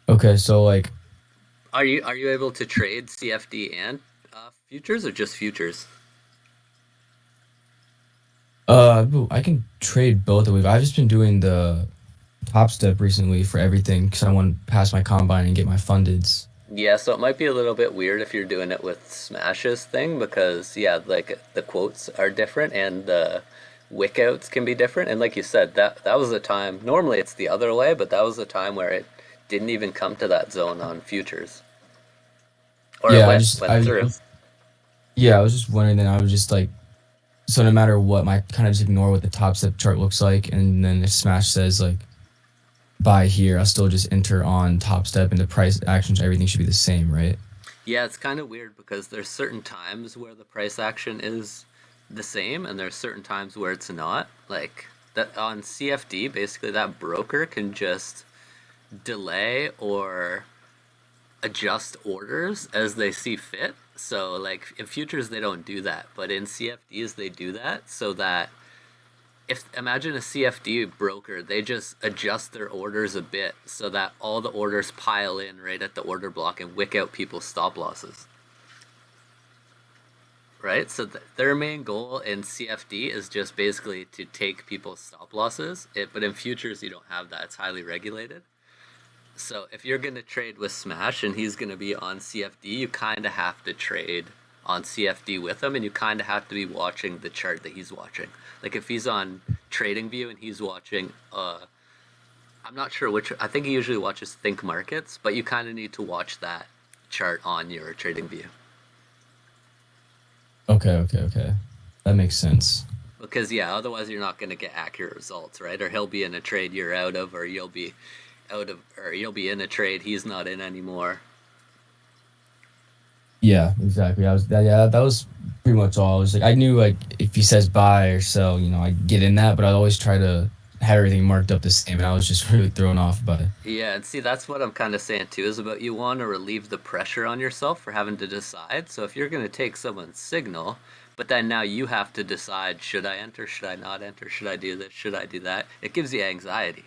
Okay, so like Are you able to trade CFD and futures, or just futures? I can trade both of them. I've just been doing the Top Step recently for everything because I want to pass my combine and get my fundeds. Yeah, so it might be a little bit weird if you're doing it with Smash's thing because yeah, like the quotes are different and the wick outs can be different. And like you said, that was a time. Normally it's the other way, but that was a time where it didn't even come to that zone on futures, or it Yeah, went through. yeah, I was just wondering. Then I was just like, so no matter what, my kind of just ignore what the Top Step chart looks like, and then if Smash says like buy here, I'll still just enter on Top Step, and the price actions, everything should be the same, right? Yeah, it's kind of weird because there's certain times where the price action is the same, and there's certain times where it's not. Like that on CFD, basically that broker can just delay or adjust orders as they see fit. So like in futures they don't do that, but in CFDs they do that so that if imagine a CFD broker, they just adjust their orders a bit so that all the orders pile in right at the order block and wick out people's stop losses. Right? So their main goal in CFD is just basically to take people's stop losses. But in futures you don't have that. It's highly regulated. So if you're going to trade with Smash and he's going to be on CFD, you kind of have to trade on CFD with him, and you kind of have to be watching the chart that he's watching. Like if he's on TradingView and he's watching, I'm not sure which. I think he usually watches Think Markets, but you kind of need to watch that chart on your TradingView Okay. That makes sense. because yeah, otherwise you're not going to get accurate results, right? Or he'll be in a trade you're out of, or you'll be in a trade he's not in anymore. Yeah, exactly. That was pretty much all. I was like, I knew like if he says buy or sell, I get in that, but I'd always try to have everything marked up the same, and I was just really thrown off by it. Yeah, and see, that's what I'm kind of saying too, is about you want to relieve the pressure on yourself for having to decide. So if you're going to take someone's signal, but then now you have to decide, should I enter, should I not enter, should I do this, should I do that? It gives you anxiety.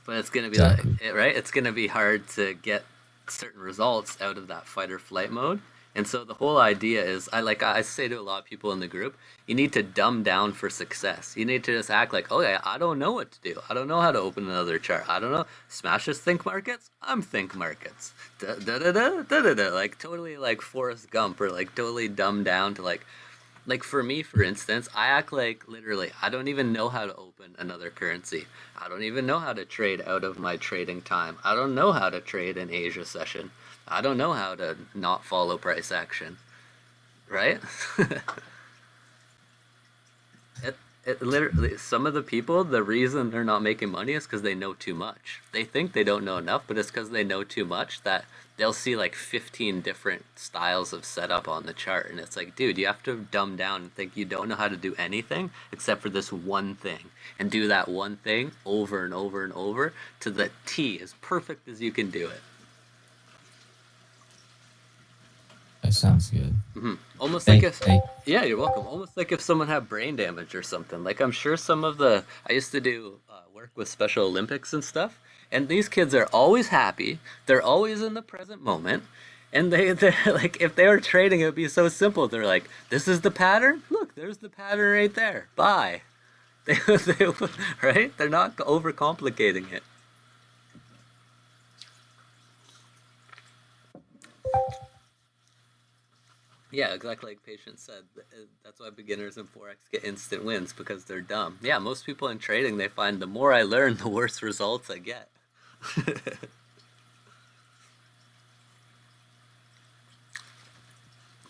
But it's going to be like, Exactly. right? It's going to be hard to get certain results out of that fight or flight mode. And so the whole idea is, I say to a lot of people in the group, you need to dumb down for success. You need to just act like, oh yeah, I don't know what to do. I don't know how to open another chart. I don't know. Smash is Think Markets. I'm Think Markets. Da da da da da da da. Like totally like Forrest Gump, or like totally dumbed down to like for me, for instance, I act like literally I don't even know how to open another currency. I don't even know how to trade out of my trading time. I don't know how to trade an Asia session. I don't know how to not follow price action. Right? it, it literally, some of the people, the reason they're not making money is because they know too much. They think they don't know enough, but it's because they know too much that they'll see like 15 different styles of setup on the chart. And it's like, dude, you have to dumb down and think you don't know how to do anything except for this one thing. And do that one thing over and over and over to the T, as perfect as you can do it. That sounds good. Almost like Thank, if, thank. yeah, you're welcome. Almost like if someone had brain damage or something. Like I'm sure some of the, I used to do work with Special Olympics and stuff, and these kids are always happy. They're always in the present moment, and they're like, if they were trading, it would be so simple. They're like, this is the pattern. Look, there's the pattern right there. Bye. They, right? They're not overcomplicating it. Yeah, exactly like Patience said. That's why beginners in Forex get instant wins because they're dumb. Yeah, most people in trading, they find the more I learn, the worse results I get.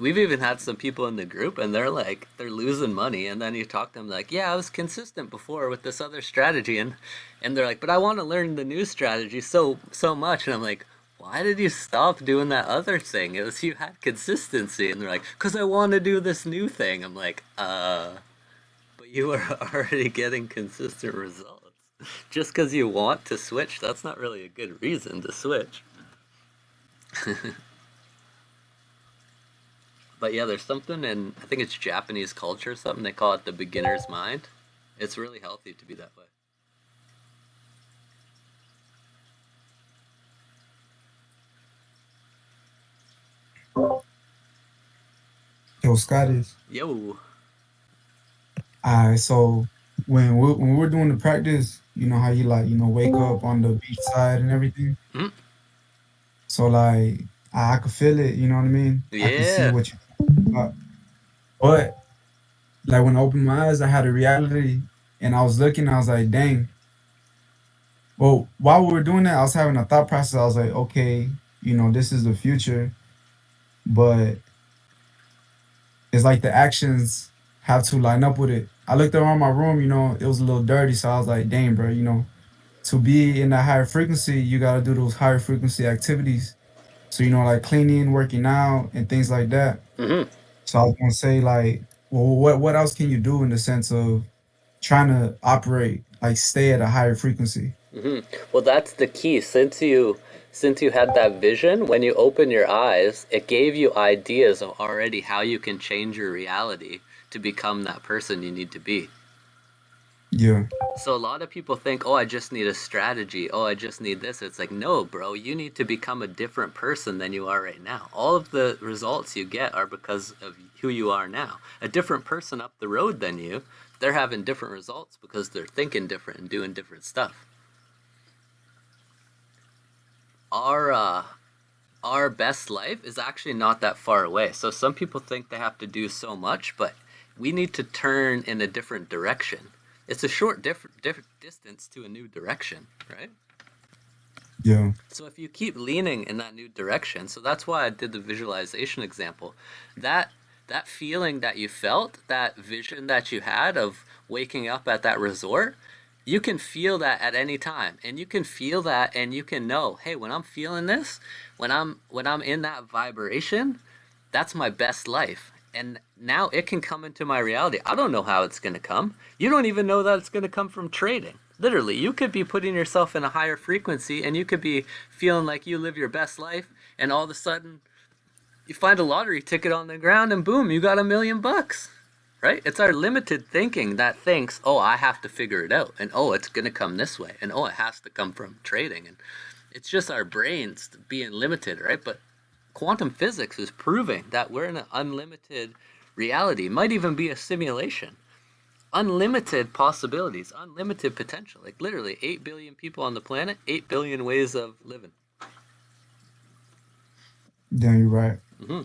We've even had some people in the group and they're like, they're losing money. And then you talk to them like, yeah, I was consistent before with this other strategy. And they're like, but I want to learn the new strategy so much. And I'm like, why did you stop doing that other thing? It was you had consistency. And they're like, because I want to do this new thing. I'm like, but you are already getting consistent results. Just because you want to switch, that's not really a good reason to switch. But yeah, there's something in, I think it's Japanese culture or something, they call it the beginner's mind. It's really healthy to be that way. Yo, Scottish. Yo. Alright, so when we're doing the practice, you know how you like, wake up on the beach side and everything. Mm, So like I could feel it, you know what I mean? I can see yeah. what you about. But like when I opened my eyes, I had a reality and I was looking, I was like, dang. Well, while we were doing that, I was having a thought process. I was like, okay, this is the future, but it's like the actions have to line up with it. I looked around my room, it was a little dirty, so I was like, dang, bro, to be in that higher frequency, you got to do those higher frequency activities. So, like cleaning, working out, and things like that. Hmm. So I was gonna say, like, well, what else can you do in the sense of trying to operate, like, stay at a higher frequency? Hmm. Well, that's the key. Since you had that vision, when you open your eyes, it gave you ideas of already how you can change your reality to become that person you need to be. Yeah, So a lot of people think, oh, I just need a strategy. Oh, I just need this. It's like, no, bro, you need to become a different person than you are right now. All of the results you get are because of who you are now. A different person up the road than you, they're having different results because they're thinking different and doing different stuff. Our our best life is actually not that far away. So some people think they have to do so much, but we need to turn in a different direction. It's a short different distance to a new direction, right? yeah, So if you keep leaning in that new direction, so that's why I did the visualization example. That that feeling that you felt, that vision that you had of waking up at that resort, you can feel that at any time. And you can feel that and you can know, hey, when I'm feeling this, when I'm in that vibration, that's my best life. And now it can come into my reality. I don't know how it's going to come. You don't even know that it's going to come from trading. Literally, you could be putting yourself in a higher frequency and you could be feeling like you live your best life, and all of a sudden you find a lottery ticket on the ground and boom, you got $1 million. Right? It's our limited thinking that thinks, oh, I have to figure it out, and oh, it's going to come this way, and oh, it has to come from trading. And it's just our brains being limited, right? But quantum physics is proving that we're in an unlimited reality. It might even be a simulation. Unlimited possibilities, unlimited potential. Like literally 8 billion people on the planet, 8 billion ways of living. yeah, you're right. Hmm.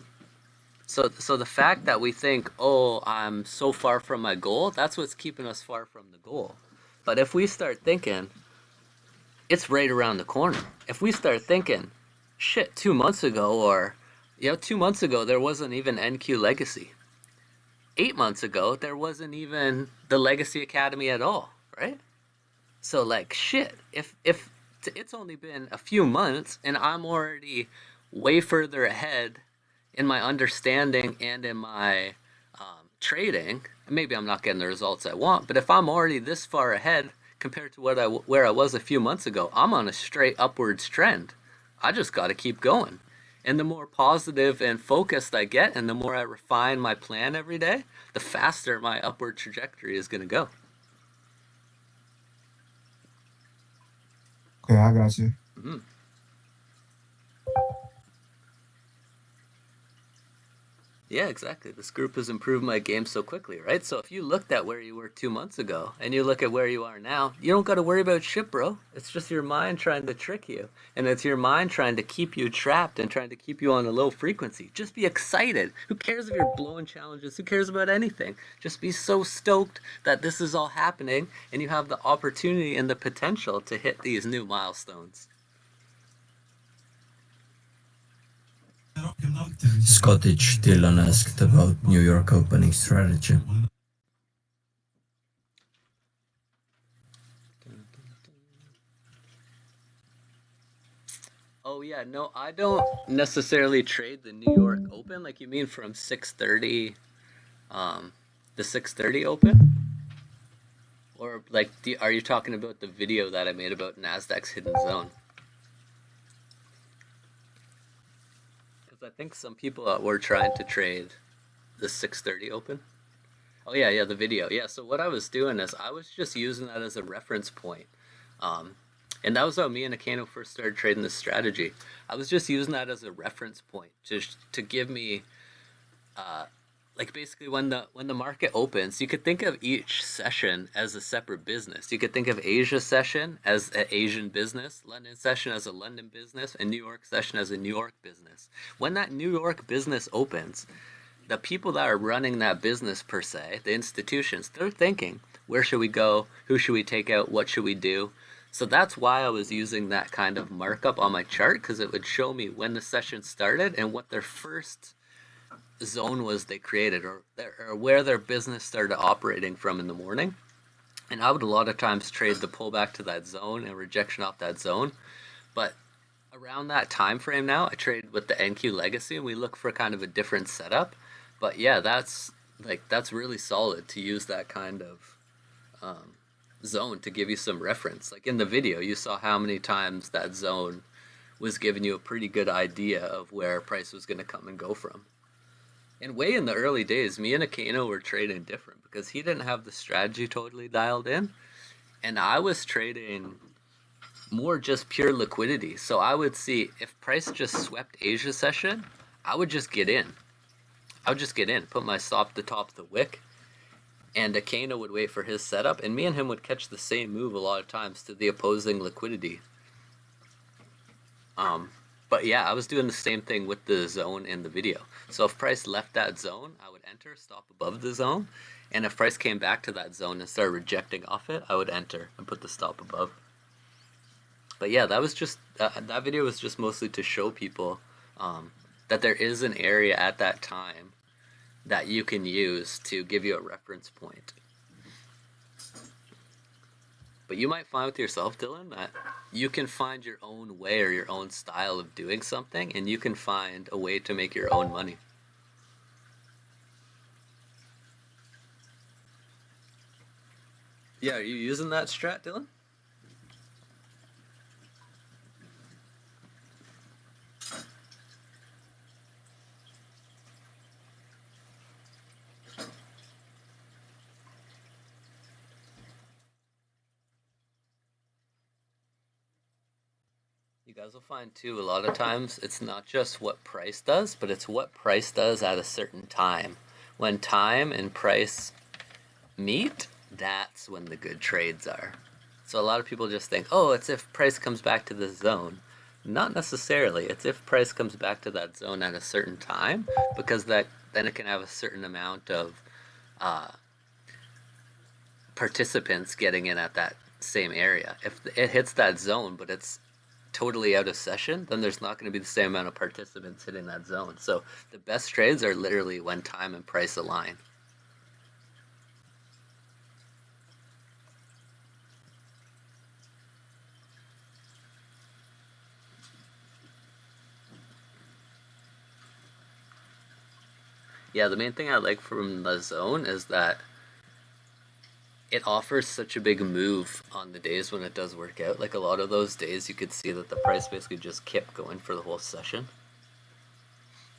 So the fact that we think, oh, I'm so far from my goal, that's what's keeping us far from the goal. But if we start thinking, it's right around the corner. If we start thinking, shit, 2 months ago, or 2 months ago, there wasn't even NQ Legacy. 8 months ago, there wasn't even the Legacy Academy at all, right? So like shit, if it's only been a few months and I'm already way further ahead in my understanding and in my trading, maybe I'm not getting the results I want, but if I'm already this far ahead compared to where I was a few months ago, I'm on a straight upwards trend. I just got to keep going. And the more positive and focused I get, and the more I refine my plan every day, the faster my upward trajectory is going to go. Okay, I got you. Mhm. Yeah, exactly. This group has improved my game so quickly, right? So if you looked at where you were 2 months ago and you look at where you are now, you don't got to worry about shit, bro. It's just your mind trying to trick you. And it's your mind trying to keep you trapped and trying to keep you on a low frequency. Just be excited. Who cares if you're blowing challenges? Who cares about anything? Just be so stoked that this is all happening and you have the opportunity and the potential to hit these new milestones. Scottish Dylan asked about New York opening strategy. Oh yeah, no, I don't necessarily trade the New York Open. Like you mean from 6:30, um, the 6:30 Open, or like, are you talking about the video that I made about Nasdaq's hidden zone? Because I think some people were trying to trade the 6:30 Open. Oh yeah, yeah, the video. Yeah, so what I was doing is I was just using that as a reference point. Um, and that was how me and Akano first started trading this strategy. I was just using that as a reference point to give me uh, like basically when the market opens, you could think of each session as a separate business. You could think of Asia session as an Asian business, London session as a London business, and New York session as a New York business. When that New York business opens, the people that are running that business per se, the institutions, they're thinking, where should we go? Who should we take out? What should we do? So that's why I was using that kind of markup on my chart, because it would show me when the session started and what their first zone was they created, or where their business started operating from in the morning. And I would a lot of times trade the pullback to that zone and rejection off that zone. But around that time frame now, I trade with the NQ Legacy, and we look for kind of a different setup. But yeah, that's really solid to use that kind of um, zone to give you some reference. Like in the video, you saw how many times that zone was giving you a pretty good idea of where price was going to come and go from. And way in the early days, me and Akano were trading different because he didn't have the strategy totally dialed in, and I was trading more just pure liquidity. So I would see if price just swept Asia session, I would just get in. I would just get in, put my stop at the top of the wick, and Akano would wait for his setup, and me and him would catch the same move a lot of times to the opposing liquidity. But yeah, I was doing the same thing with the zone in the video. So if price left that zone, I would enter, stop above the zone, and if price came back to that zone and started rejecting off it, I would enter and put the stop above. But yeah, that was just that video was just mostly to show people that there is an area at that time that you can use to give you a reference point. But you might find with yourself, Dylan, that you can find your own way or your own style of doing something, and you can find a way to make your own money. Yeah, are you using that strat, Dylan? You guys will find too, a lot of times it's not just what price does, but it's what price does at a certain time. When time and price meet, that's when the good trades are. So a lot of people just think, oh, it's if price comes back to the zone. Not necessarily. It's if price comes back to that zone at a certain time, because that then it can have a certain amount of uh, participants getting in at that same area. If it hits that zone, but it's totally out of session, then there's not going to be the same amount of participants hitting that zone. So the best trades are literally when time and price align. Yeah, the main thing I like from the zone is that it offers such a big move on the days when it does work out. Like a lot of those days, you could see that the price basically just kept going for the whole session.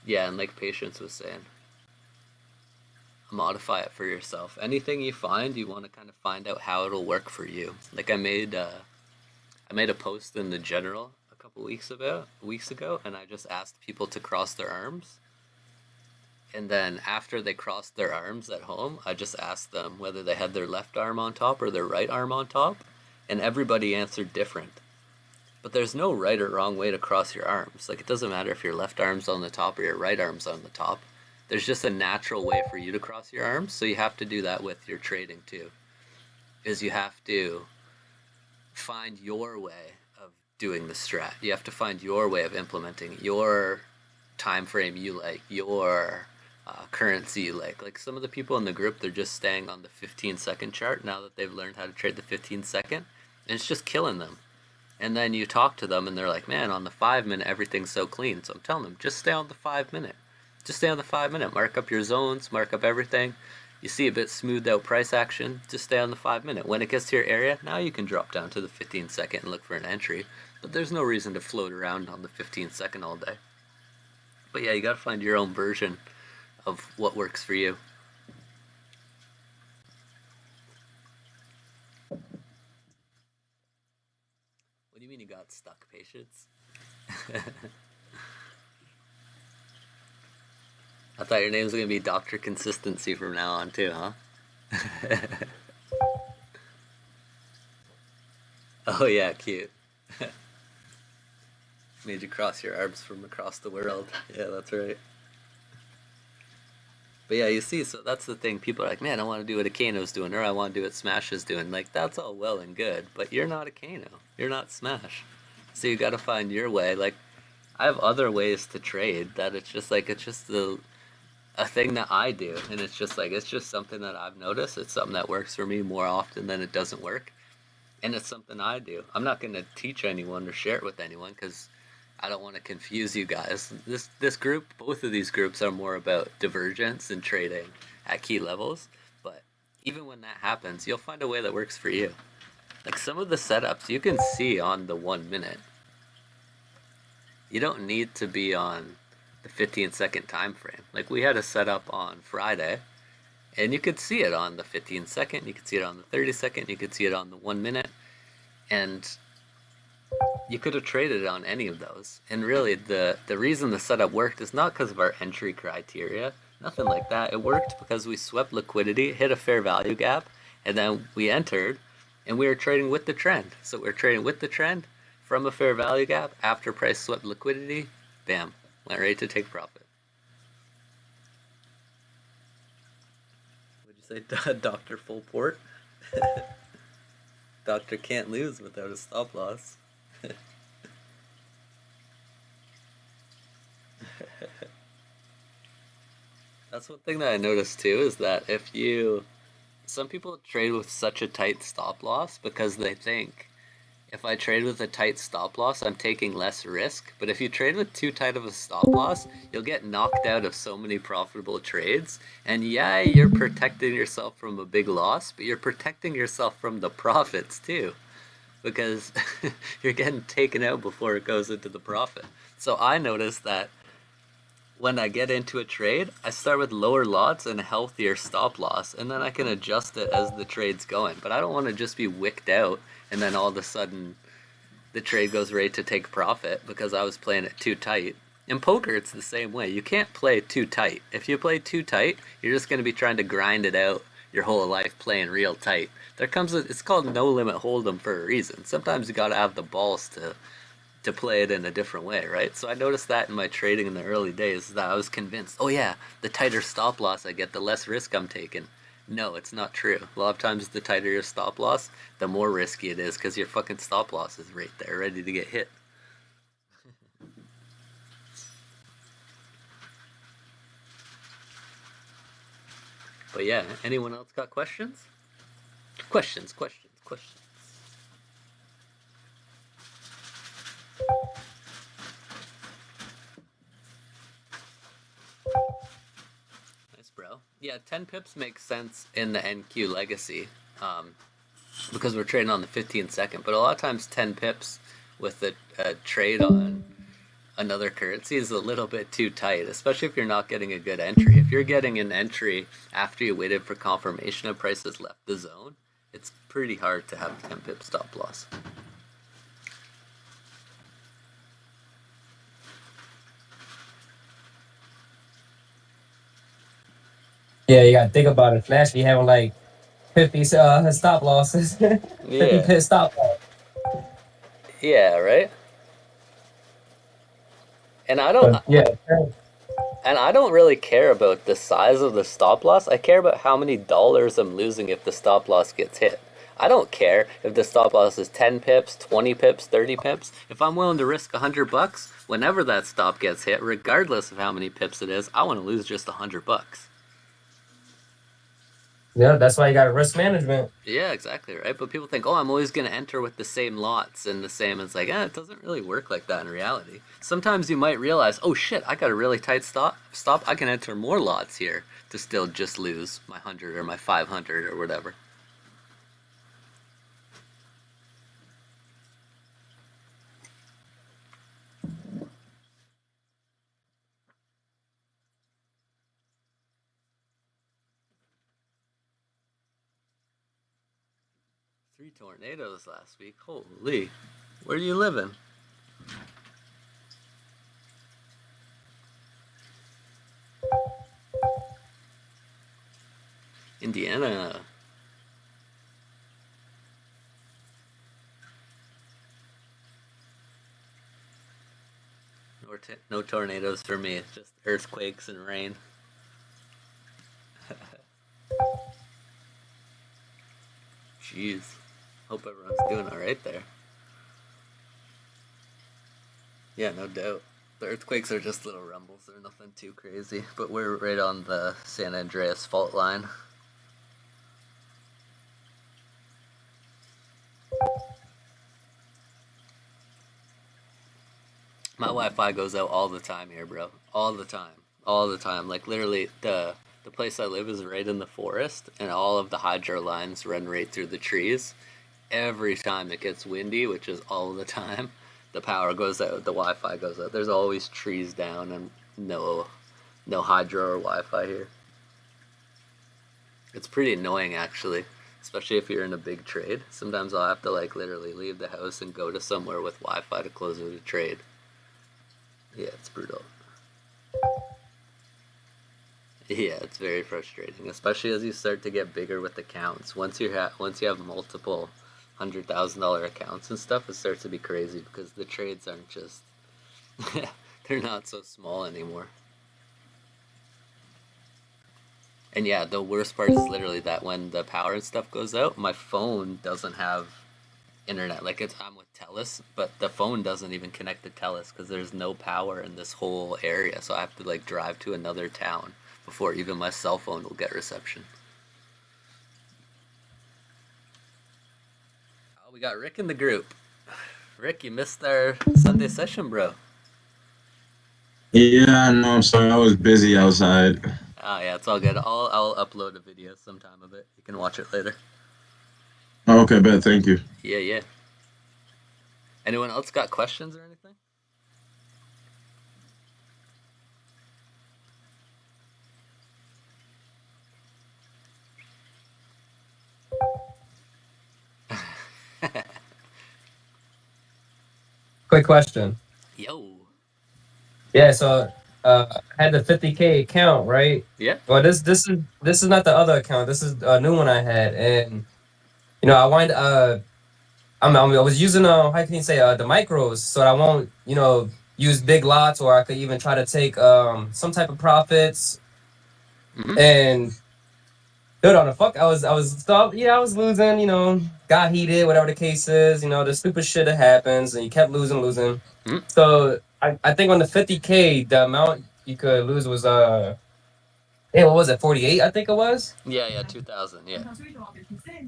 Yeah, and like Patience was saying, modify it for yourself. Anything you find, you want to kind of find out how it'll work for you. Like I made a post in the general a couple weeks ago, and I just asked people to cross their arms. And then after they crossed their arms at home, I just asked them whether they had their left arm on top or their right arm on top, and everybody answered different. But there's no right or wrong way to cross your arms. Like it doesn't matter if your left arm's on the top or your right arm's on the top. There's just a natural way for you to cross your arms, so you have to do that with your trading too. Is you have to find your way of doing the strat. You have to find your way of implementing your time frame you like, your currency you like. Like some of the people in the group, they're just staying on the 15-second chart now that they've learned how to trade the 15-second, and it's just killing them. And then you talk to them, and they're like, "Man, on the 5 minute, everything's so clean." So I'm telling them, just stay on the 5 minute. Just stay on the 5 minute. Mark up your zones, mark up everything. You see a bit smoothed out price action, just stay on the 5 minute. When it gets to your area, now you can drop down to the 15-second and look for an entry. But there's no reason to float around on the 15-second all day. But yeah, you gotta find your own version of what works for you. What do you mean you got stuck, Patience? I thought your name was gonna be Dr. Consistency from now on too, huh? Oh yeah, cute. Made you cross your arms from across the world. Yeah, that's right. But yeah, you see, so that's the thing. People are like, man, I want to do what a Kano's doing, or I want to do what Smash is doing. Like, that's all well and good, but you're not a Kano. You're not Smash. So you got to find your way. Like, I have other ways to trade that it's just a thing that I do, and it's just something that I've noticed. It's something that works for me more often than it doesn't work, and it's something I do. I'm not going to teach anyone or share it with anyone because I don't want to confuse you guys. This group, both of these groups are more about divergence and trading at key levels. But even when that happens, you'll find a way that works for you. Like some of the setups you can see on the 1 minute. You don't need to be on the 15-second time frame. Like we had a setup on Friday, and you could see it on the 15-second, you could see it on the 30-second, you could see it on the 1 minute, and you could have traded it on any of those. And really, the reason the setup worked is not because of our entry criteria, nothing like that. It worked because we swept liquidity, hit a fair value gap, and then we entered, and we were trading with the trend. So we're trading with the trend from a fair value gap after price swept liquidity, bam, went right to take profit. What'd you say, Dr. Full Port? Doctor can't lose without a stop loss. That's one thing that I noticed too, is that some people trade with such a tight stop loss because they think if I trade with a tight stop loss, I'm taking less risk. But if you trade with too tight of a stop loss, you'll get knocked out of so many profitable trades. And yeah, you're protecting yourself from a big loss, but you're protecting yourself from the profits too, because you're getting taken out before it goes into the profit. So I noticed that when I get into a trade, I start with lower lots and a healthier stop loss, and then I can adjust it as the trade's going. But I don't want to just be wicked out and then all of a sudden the trade goes right to take profit because I was playing it too tight. In poker, it's the same way. You can't play too tight. If you play too tight, you're just going to be trying to grind it out your whole life playing real tight. It's called no limit hold'em for a reason. Sometimes you got to have the balls to play it in a different way, right? So I noticed that in my trading in the early days, that I was convinced, oh yeah, the tighter stop loss I get, the less risk I'm taking. No, it's not true. A lot of times the tighter your stop loss, the more risky it is because your fucking stop loss is right there, ready to get hit. But yeah, anyone else got questions? Questions. Nice, bro. Yeah, 10 pips makes sense in the NQ legacy because we're trading on the 15-second. But a lot of times 10 pips with a trade on another currency is a little bit too tight, especially if you're not getting a good entry. If you're getting an entry after you waited for confirmation of prices left the zone, it's pretty hard to have 10 pip stop loss. Yeah, you gotta think about it. Flash be having like 50 stop losses, 50 Yeah. pit stop loss. Yeah, right? And I don't But yeah, and I don't really care about the size of the stop loss. I care about how many dollars I'm losing if the stop loss gets hit. I don't care if the stop loss is 10 pips, 20 pips, 30 pips. If I'm willing to risk $100, whenever that stop gets hit, regardless of how many pips it is, I want to lose just $100. Yeah, that's why you got risk management. Yeah, exactly, right? But people think, oh, I'm always going to enter with the same lots and the same. It's like, it doesn't really work like that in reality. Sometimes you might realize, oh shit, I got a really tight stop. I can enter more lots here to still just lose my 100 or my 500 or whatever. Three tornadoes last week. Holy. Where do you live in? Indiana. No tornadoes for me. It's just earthquakes and rain. Jeez. Hope everyone's doing alright there. Yeah, no doubt. The earthquakes are just little rumbles. They're nothing too crazy. But we're right on the San Andreas fault line. My Wi-Fi goes out all the time here, bro. All the time. All the time. Like literally the place I live is right in the forest and all of the hydro lines run right through the trees. Every time it gets windy, which is all the time, the power goes out, the Wi-Fi goes out. There's always trees down and no hydro or Wi-Fi here. It's pretty annoying actually, especially if you're in a big trade. Sometimes I'll have to like literally leave the house and go to somewhere with Wi-Fi to close out a trade. Yeah, it's brutal. Yeah, it's very frustrating, especially as you start to get bigger with accounts. Once you have multiple $100,000 accounts and stuff, it starts to be crazy because the trades aren't just they're not so small anymore. And yeah, the worst part is literally that when the power and stuff goes out, my phone doesn't have internet. Like I'm with Telus, but the phone doesn't even connect to Telus because there's no power in this whole area. So I have to like drive to another town before even my cell phone will get reception. Oh, we got Rick in the group. Rick, you missed our Sunday session, bro. Yeah, no, I'm sorry. I was busy outside. Oh yeah, it's all good. I'll upload a video sometime of it. You can watch it later. Okay, bet. Thank you. Yeah, yeah. Anyone else got questions or anything? Quick question. Yo. Yeah, so I had the 50K account, right? Yeah. Well, this is not the other account. This is a new one I had, and I wind I was using how can you say the micros, so I won't use big lots, or I could even try to take some type of profits. Mm-hmm. And dude, on the fuck, I was losing, got heated, whatever the case is, the stupid shit that happens, and you kept losing. Mm-hmm. So I think on the 50K, the amount you could lose was what was it, 48? I think it was. Yeah, 2000. Yeah.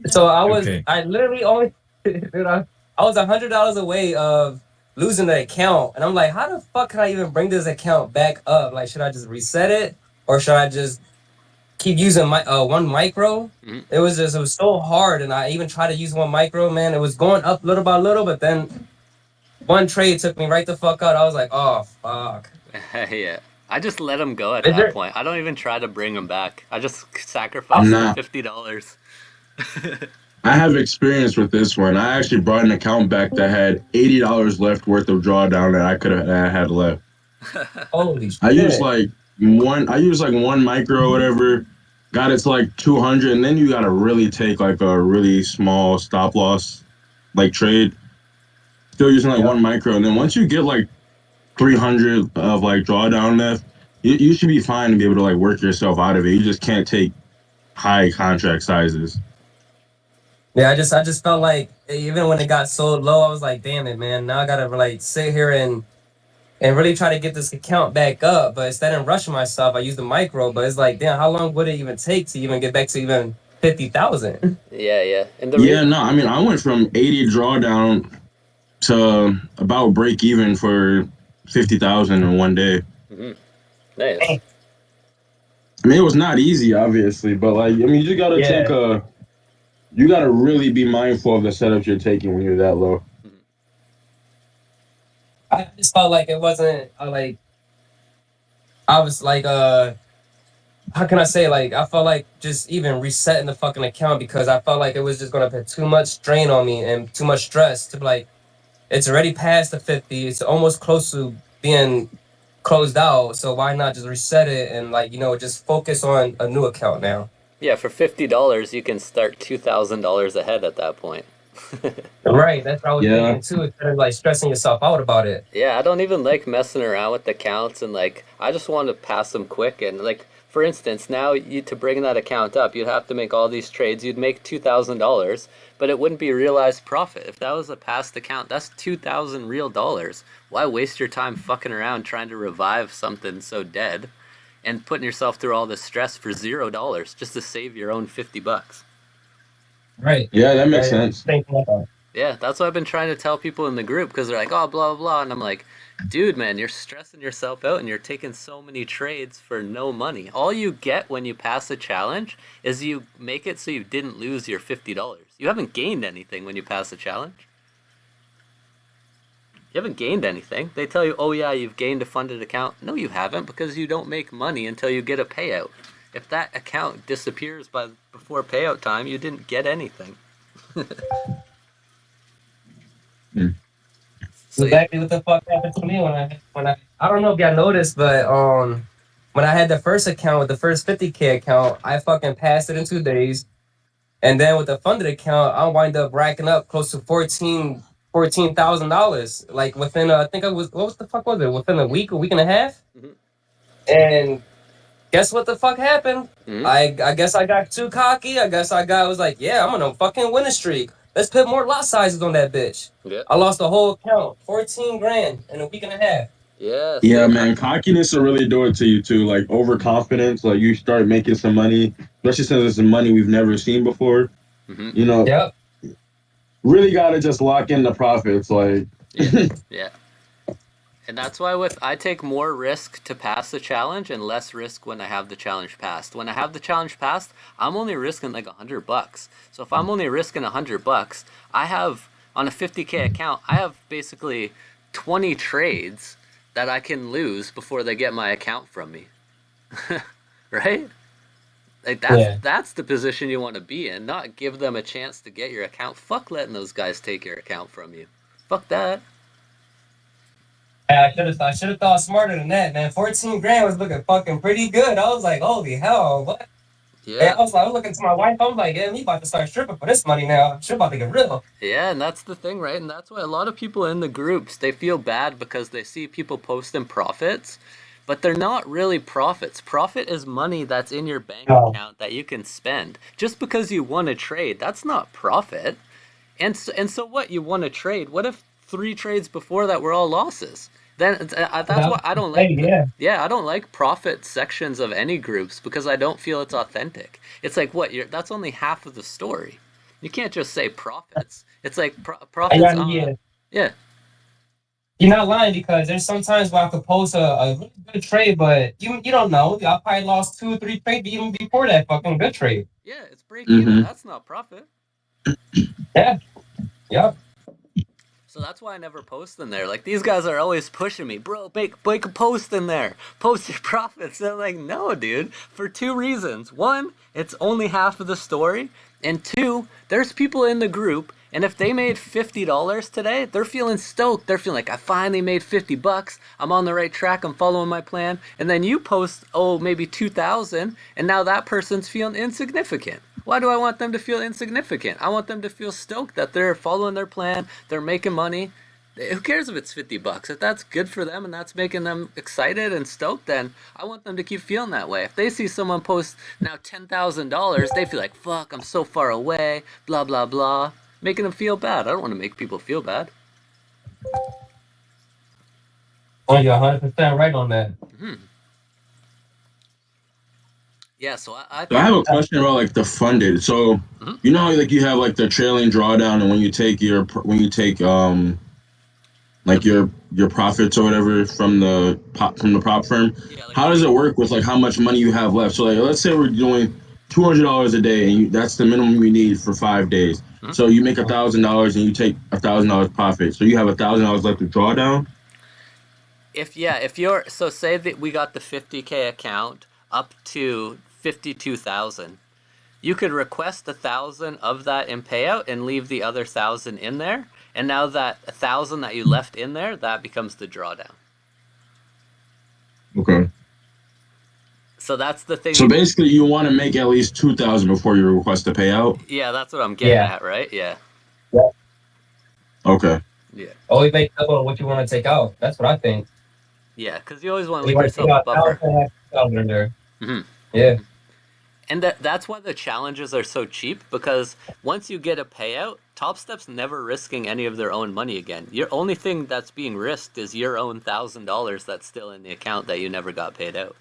So Okay. I literally only, dude, I was $100 away of losing the account, and I'm like, how the fuck can I even bring this account back up? Like, should I just reset it, or should I just keep using my one micro? Mm-hmm. It was so hard, and I even tried to use one micro, man. It was going up little by little, but then one trade took me right the fuck out. I was like, oh fuck. Yeah. I just let him go at Is that there? point. I don't even try to bring him back. I just sacrifice the Nah, $50. I have experience with this one. I actually brought an account back that had $80 left worth of drawdown that I could have had left. Holy I used shit. like one micro or whatever, got it to like 200, and then you gotta really take like a really small stop loss like trade. Still using like Yeah. one micro, and then once you get like 300 of like drawdown left, you should be fine to be able to like work yourself out of it. You just can't take high contract sizes. Yeah, I just felt like even when it got so low, I was like, damn it, man. Now I gotta like sit here and really try to get this account back up. But instead of rushing myself, I used the micro. But it's like, damn, how long would it even take to even get back to even 50,000? Yeah, yeah. And the Yeah, reason, no, I mean, I went from 80 drawdown to about break even for 50,000 in one day. mhm, nice. I mean, it was not easy, obviously, but like, I mean, you just gotta take Yeah, a, you gotta really be mindful of the setups you're taking when you're that low. Mhm. I just felt like it wasn't like I was like how can I say, like I felt like just even resetting the fucking account because I felt like it was just gonna put too much strain on me and too much stress to be like it's already past the 50. It's almost close to being closed out. So why not just reset it and like, just focus on a new account now. Yeah, for $50, you can start $2,000 ahead at that point. Right. That's what I was Yeah, thinking too, instead of like stressing yourself out about it. Yeah, I don't even like messing around with the counts and like I just want to pass them quick and like for instance, now you to bring that account up, you'd have to make all these trades. You'd make $2,000, but it wouldn't be realized profit. If that was a past account, that's 2,000 real dollars. Why waste your time fucking around trying to revive something so dead and putting yourself through all this stress for $0 just to save your own 50 bucks? Right. yeah, that makes Right. sense. Thinking about Yeah, that's what I've been trying to tell people in the group because they're like, oh, blah, blah, blah. And I'm like, dude, man, you're stressing yourself out and you're taking so many trades for no money. All you get when you pass a challenge is you make it so you didn't lose your $50. You haven't gained anything when you pass a challenge. You haven't gained anything. They tell you, oh, yeah, you've gained a funded account. No, you haven't because you don't make money until you get a payout. If that account disappears before payout time, you didn't get anything. Hmm. So yeah. exactly what the fuck happened to me when I don't know if y'all noticed, but when I had the first account with the first 50K account, I fucking passed it in 2 days. And then with the funded account, I wind up racking up close to $14,000. Like within I think I was what was the fuck was it? Within a week and a half? Mhm. And guess what the fuck happened? Mhm. I guess I got too cocky. I guess I was like, yeah, I'm gonna fucking win a streak. Let's put more lot sizes on that bitch. Yeah. I lost the whole account, 14 grand in a week and a half. Yeah. Yeah, See, man, cockiness will really do it to you too. Like overconfidence, like you start making some money, especially since it's some money we've never seen before. hmm You know, Yep. really gotta just lock in the profits. Like, Yeah. Yeah. And that's why with I take more risk to pass the challenge and less risk when I have the challenge passed. When I have the challenge passed, I'm only risking like $100. So if I'm only risking $100, I have on a 50K account, I have basically 20 trades that I can lose before they get my account from me. Right? Like Yeah. that's the position you want to be in, not give them a chance to get your account. Fuck letting those guys take your account from you. Fuck that. I should have thought smarter than that, man. 14 grand was looking fucking pretty good. I was like, holy hell, what? And Yeah. I was looking to my wife. I was like, yeah, we about to start stripping for this money now. Shit about to get real. Yeah, and that's the thing, right? And that's why a lot of people in the groups, they feel bad because they see people posting profits, but they're not really profits. Profit is money that's in your bank No. account that you can spend. Just because you won a trade, that's not profit. And so what? You won a trade. What if three trades before that were all losses? Then that's That why was I don't hey, like yeah. yeah, I don't like profit sections of any groups because I don't feel it's authentic. It's like what? That's only half of the story. You can't just say profits. It's like I profits. got yeah. Yeah, You're not lying because there's sometimes where I could post a really good trade, but you don't know. I probably lost 2 or 3 trades even before that fucking good trade. yeah. It's break even. hmm That's not profit. Yeah. Yep. So that's why I never post in there. Like these guys are always pushing me, bro. Make a post in there. Post your profits. And I'm like, no, dude. For two reasons. One, it's only half of the story, and two, there's people in the group, and if they made $50 today, they're feeling stoked. They're feeling like I finally made 50 bucks. I'm on the right track. I'm following my plan. And then you post, oh, maybe 2,000, and now that person's feeling insignificant. Why do I want them to feel insignificant? I want them to feel stoked that they're following their plan, they're making money. Who cares if it's $50? If that's good for them and that's making them excited and stoked, then I want them to keep feeling that way. If they see someone post now $10,000, they feel like, fuck, I'm so far away, blah, blah, blah. Making them feel bad. I don't want to make people feel bad. Oh, you're 100% right on that. Hmm. Yeah, so I So I think. have a question about like the funded. So Mhm. you know how like you have like the trailing drawdown, and when you take like your profits or whatever from the prop firm, Yeah, like how does it work with like how much money you have left? So like let's say we're doing $200 a day, and that's the minimum you need for 5 days. Mhm. So you make $1,000 and you take $1,000 profit. So you have $1,000 left to draw down. If you're so say that we got the 50K account up to 52,000, you could request 1,000 of that in payout and leave the other 1,000 in there. And now that 1,000 that you left in there, that becomes the drawdown. Okay. So that's the thing. So basically, you want to make at least 2,000 before you request a payout. Yeah, that's what I'm getting Yeah. at, right? Yeah. Okay. Yeah. Always make double what you want to take out. That's what I think. Yeah, because you always want to You leave want to take yourself a out buffer. 1,000 in there. Hmm. Yeah. And that's why the challenges are so cheap, because once you get a payout, Top Step's never risking any of their own money again. Your only thing that's being risked is your own $1,000 that's still in the account that you never got paid out.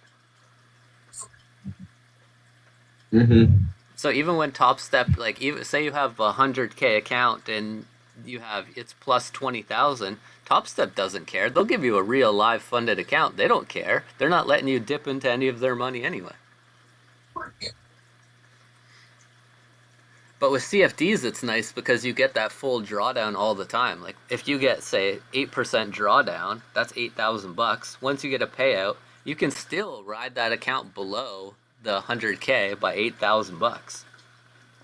Mm-hmm. So even when Top Step, like, even say you have a 100K account and it's plus 20,000, Top Step doesn't care. They'll give you a real live funded account. They don't care. They're not letting you dip into any of their money anyway. But with CFDs, it's nice because you get that full drawdown all the time. Like if you get say 8% drawdown, that's $8,000. Once you get a payout, you can still ride that account below the 100K by $8,000.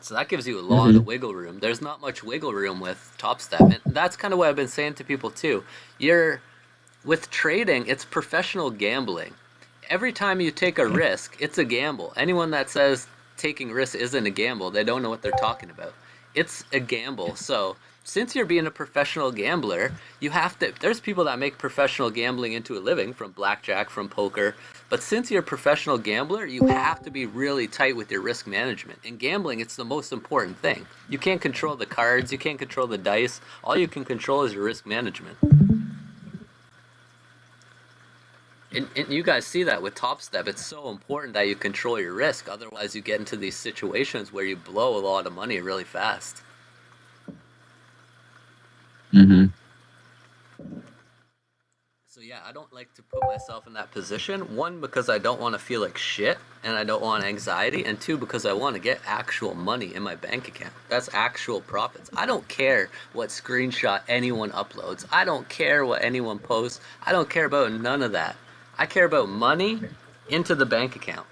So that gives you a lot of wiggle room. There's not much wiggle room with Top Step, and that's kind of what I've been saying to people too. With trading, it's professional gambling. Every time you take a risk, it's a gamble. Anyone that says taking risks isn't a gamble, they don't know what they're talking about. It's a gamble. So, since you're being a professional gambler, there's people that make professional gambling into a living from blackjack, from poker. But since you're a professional gambler, you have to be really tight with your risk management. In gambling, it's the most important thing. You can't control the cards, you can't control the dice. All you can control is your risk management. And you guys see that with Top Step. It's so important that you control your risk. Otherwise, you get into these situations where you blow a lot of money really fast. Mm-hmm. So yeah, I don't like to put myself in that position. One, because I don't want to feel like shit and I don't want anxiety. And two, because I want to get actual money in my bank account. That's actual profits. I don't care what screenshot anyone uploads. I don't care what anyone posts. I don't care about none of that. I care about money into the bank account.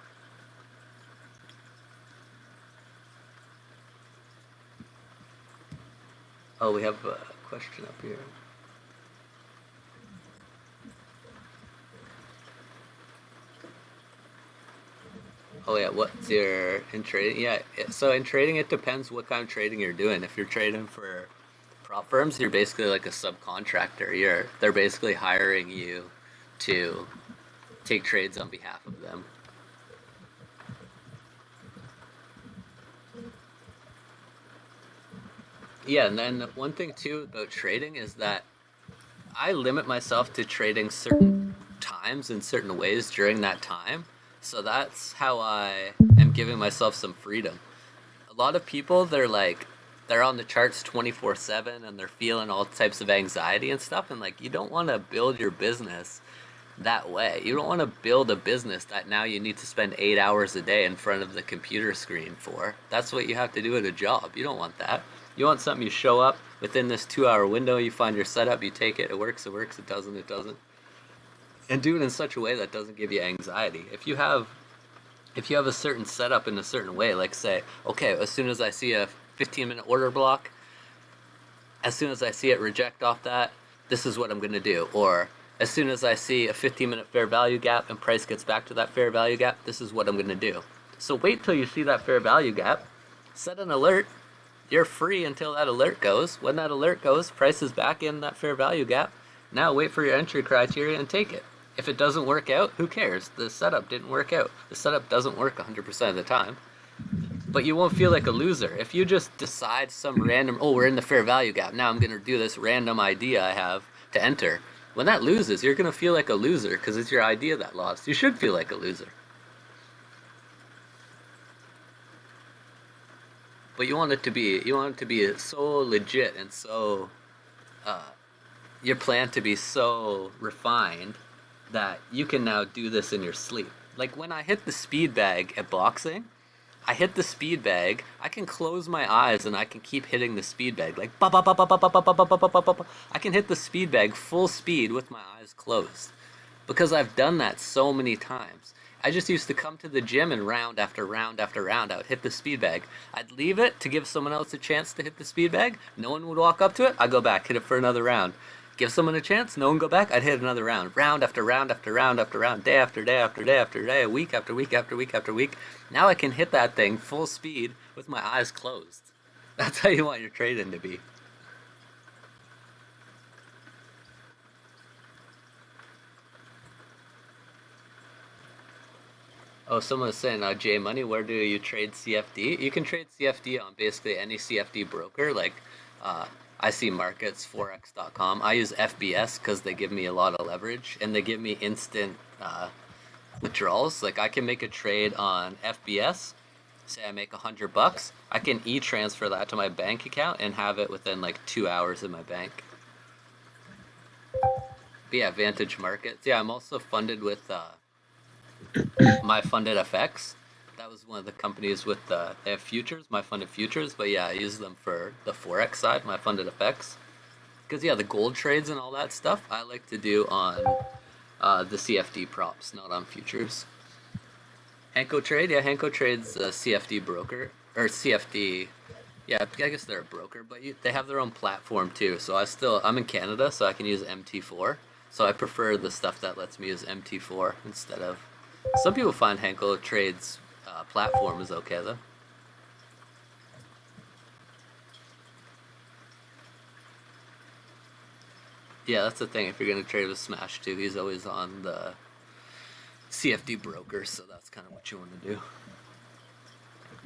Oh, we have a question up here. Oh yeah, what's your in trading? Yeah, so in trading, it depends what kind of trading you're doing. If you're trading for prop firms, you're basically like a subcontractor. They're basically hiring you to take trades on behalf of them. Yeah, and then one thing too about trading is that I limit myself to trading certain times in certain ways during that time. So that's how I am giving myself some freedom. A lot of people, they're on the charts 24/7 and they're feeling all types of anxiety and stuff, and like you don't want to build your business that way. You don't want to build a business that now you need to spend 8 hours a day in front of the computer screen for. That's what you have to do at a job. You don't want that. You want something you show up within this 2 hour window, you find your setup, you take it works, it doesn't, it doesn't. And do it in such a way that doesn't give you anxiety. If you have a certain setup in a certain way, like say, okay, as soon as I see a 15-minute order block, as soon as I see it reject off that, this is what I'm going to do. Or as soon as I see a 15-minute fair value gap and price gets back to that fair value gap, this is what I'm going to do. So wait till you see that fair value gap, set an alert, you're free until that alert goes. When that alert goes, price is back in that fair value gap. Now wait for your entry criteria and take it. If it doesn't work out, who cares? The setup didn't work out. The setup doesn't work 100% of the time. But you won't feel like a loser. If you just decide some random, oh, we're in the fair value gap, now I'm going to do this random idea I have to enter. When that loses, you're going to feel like a loser because it's your idea that lost. You should feel like a loser. But you want it to be so legit and so, your plan to be so refined that you can now do this in your sleep. Like when I hit the speed bag at boxing, I hit the speed bag, I can close my eyes and I can keep hitting the speed bag. Like, ba ba ba ba ba ba ba ba ba ba ba ba. I can hit the speed bag full speed with my eyes closed. Because I've done that so many times. I just used to come to the gym and round after round after round, I would hit the speed bag. I'd leave it to give someone else a chance to hit the speed bag. No one would walk up to it. I'd go back, hit it for another round. Give someone a chance, no one go back, I'd hit another round. Round after round after round after round, day after day after day after day, week after week after week after week. Now I can hit that thing full speed with my eyes closed. That's how you want your trading to be. Oh, someone was saying, J Money, where do you trade CFD? You can trade CFD on basically any CFD broker, like I see markets, forex.com. I use FBS because they give me a lot of leverage and they give me instant withdrawals. Like I can make a trade on FBS, say I make $100, I can e-transfer that to my bank account and have it within like 2 hours in my bank. But yeah, Vantage Markets. Yeah, I'm also funded with My Funded FX. That was one of the companies with they have futures, My Funded Futures. But yeah, I use them for the forex side, My Funded FX. Because yeah, the gold trades and all that stuff I like to do on the CFD props, not on futures. Hanko Trade, yeah, Hanko Trade's a CFD broker or CFD. Yeah, I guess they're a broker, but they have their own platform too. So I'm in Canada, so I can use MT4. So I prefer the stuff that lets me use MT4 instead of. Some people find Hanko Trade's platform is okay though. Yeah, that's the thing. If you're gonna trade with Smash too, he's always on the CFD broker, so that's kind of what you want to do.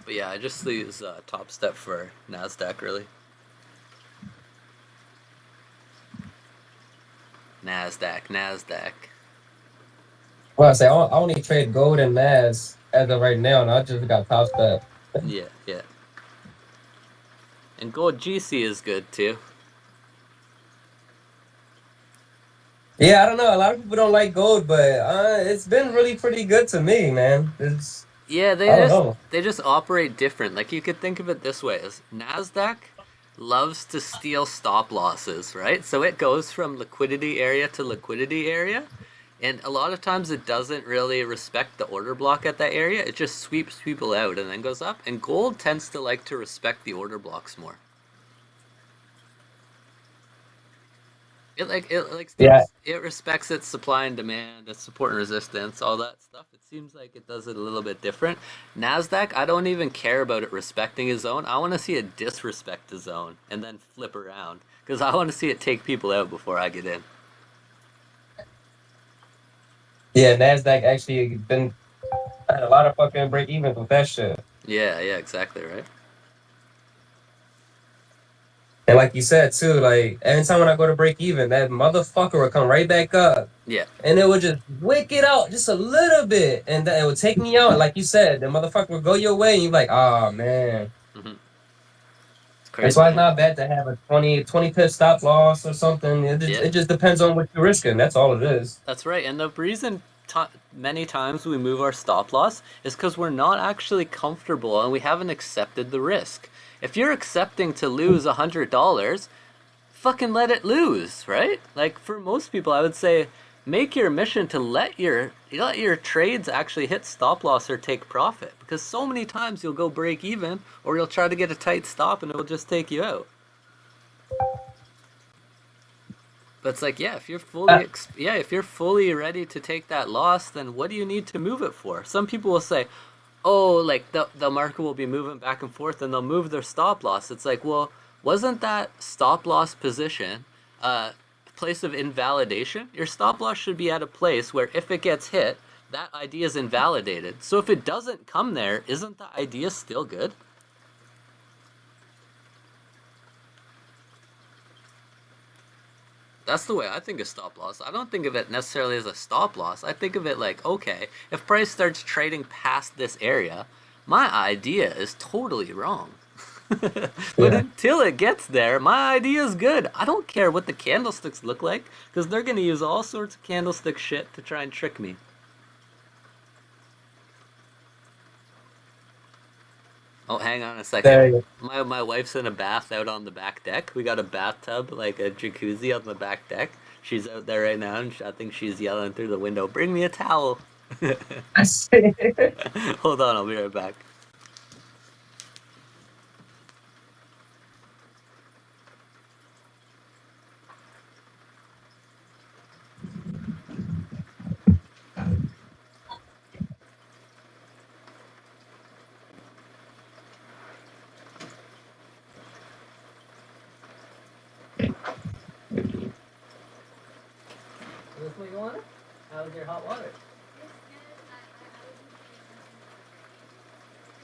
But yeah, I just use Top Step for NASDAQ really. NASDAQ. Well, I say I only trade gold and Nas as of right now, and I just got Top Step. Yeah. And gold GC is good too. Yeah, I don't know. A lot of people don't like gold, but it's been really pretty good to me, man. It's Yeah, I don't know. they just operate different. Like you could think of it this way: as Nasdaq loves to steal stop losses, right? So it goes from liquidity area to liquidity area, and a lot of times it doesn't really respect the order block at that area. It just sweeps people out and then goes up. And gold tends to like to respect the order blocks more. Yeah, It respects its supply and demand, its support and resistance, all that stuff. It seems like it does it a little bit different. Nasdaq, I don't even care about it respecting a zone. I want to see it disrespect a zone and then flip around because I want to see it take people out before I get in. yeah. Nasdaq actually had a lot of fucking break evens with that shit. Yeah, exactly right. And like you said too, like every time when I go to break even, that motherfucker would come right back up. Yeah. And it would just wick it out just a little bit, and then it would take me out. Like you said, the motherfucker would go your way, and you're like, oh man. Mm-hmm. It's That's crazy. why it's not bad to have a 20 pip stop loss or something. Yeah. It just depends on what you're risking. That's all it is. That's right. And the reason many times we move our stop loss is because we're not actually comfortable and we haven't accepted the risk. If you're accepting to lose $100, fucking let it lose, right? Like for most people, I would say make your mission to let your trades actually hit stop loss or take profit, because so many times you'll go break even or you'll try to get a tight stop and it'll just take you out. But it's like, yeah, if you're fully ready to take that loss, then what do you need to move it for? Some people will say, oh, like the market will be moving back and forth and they'll move their stop loss. It's like, well, wasn't that stop loss position a place of invalidation? Your stop loss should be at a place where if it gets hit, that idea is invalidated. So if it doesn't come there, isn't the idea still good? That's the way I think of stop loss. I don't think of it necessarily as a stop loss. I think of it like, okay, if price starts trading past this area, my idea is totally wrong. But Yeah. until it gets there, my idea is good. I don't care what the candlesticks look like because they're going to use all sorts of candlestick shit to try and trick me. Oh, hang on a There second. you My wife's in a bath out on the back deck. We got a bathtub, like a jacuzzi on the back deck. She's out there right now, and I think she's yelling through the window, "Bring me a towel!" I see. Hold on, I'll be right back. Is this what you wanted? How's your hot water?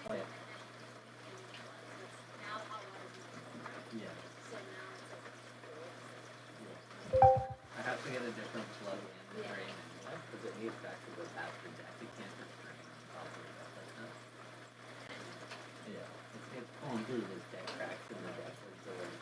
Oh yeah. Yeah. I have to get a different plug in the drain anyway, because it needs to actually go past the deck. You can't just drain on top of the deck like that. Yeah. It's pulling through those deck cracks in the deck. It's already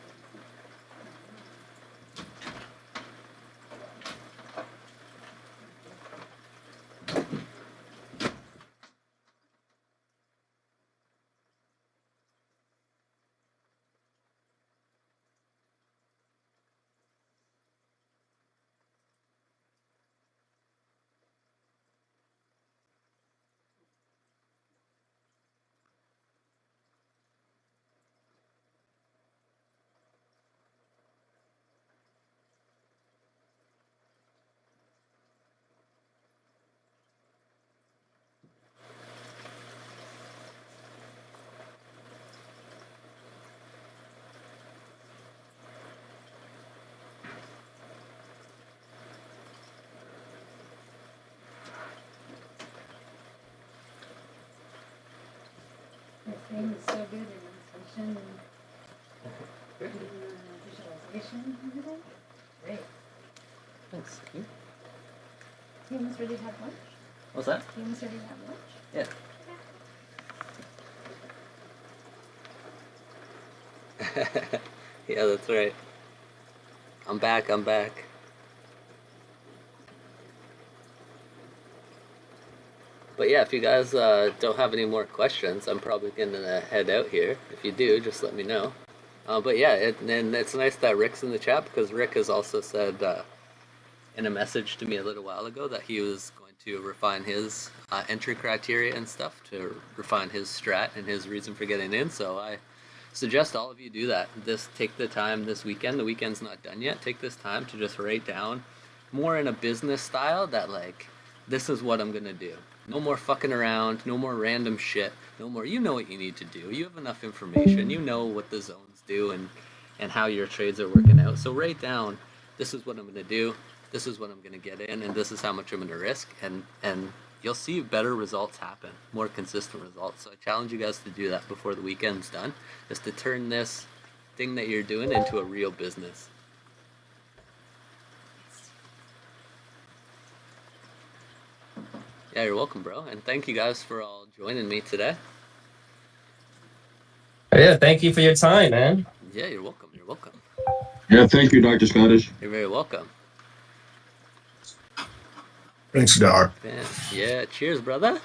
This thing is so good in inflation and visualization and everything. Great. Thanks. You almost ready to have lunch? What's that? You almost ready to have lunch? Yeah. Yeah, that's right. I'm back. I'm back. But yeah, if you guys don't have any more questions, I'm probably gonna head out here. If you do, just let me know. But yeah, and it's nice that Rick's in the chat because Rick has also said in a message to me a little while ago that he was going to refine his entry criteria and stuff to refine his strat and his reason for getting in. So I suggest all of you do that. Take the time this weekend. The weekend's not done yet. Take this time to just write down more in a business style that like this is what I'm gonna do. No more fucking around. No more random shit. No more. You know what you need to do. You have enough information. You know what the zones do and how your trades are working out. So write down. This is what I'm gonna do. This is what I'm gonna get in, and this is how much I'm gonna risk. And you'll see better results happen, more consistent results. So I challenge you guys to do that before the weekend's done, is to turn this thing that you're doing into a real business. Yeah, you're welcome, bro. And thank you guys for all joining me today. Yeah, thank you for your time, man. Yeah, you're welcome. You're welcome. Yeah, thank you, Dr. Scottish. You're very welcome. Thanks, Doc. Yeah, cheers, brother.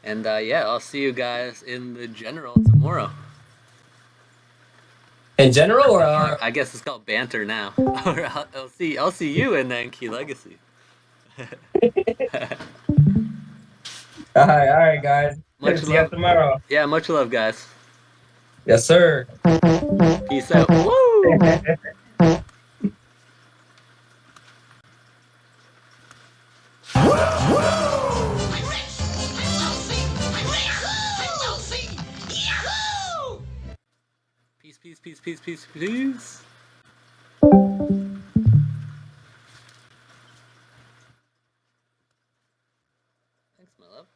And yeah, I'll see you guys in the general tomorrow. In general, or I guess it's called banter now. Or I'll see you in the Key Legacy. all right, guys. Much See you love. tomorrow. Yeah, much love, guys. Yes, sir. Peace out. Woo! Peace, peace, peace, peace, peace. Thanks, my love.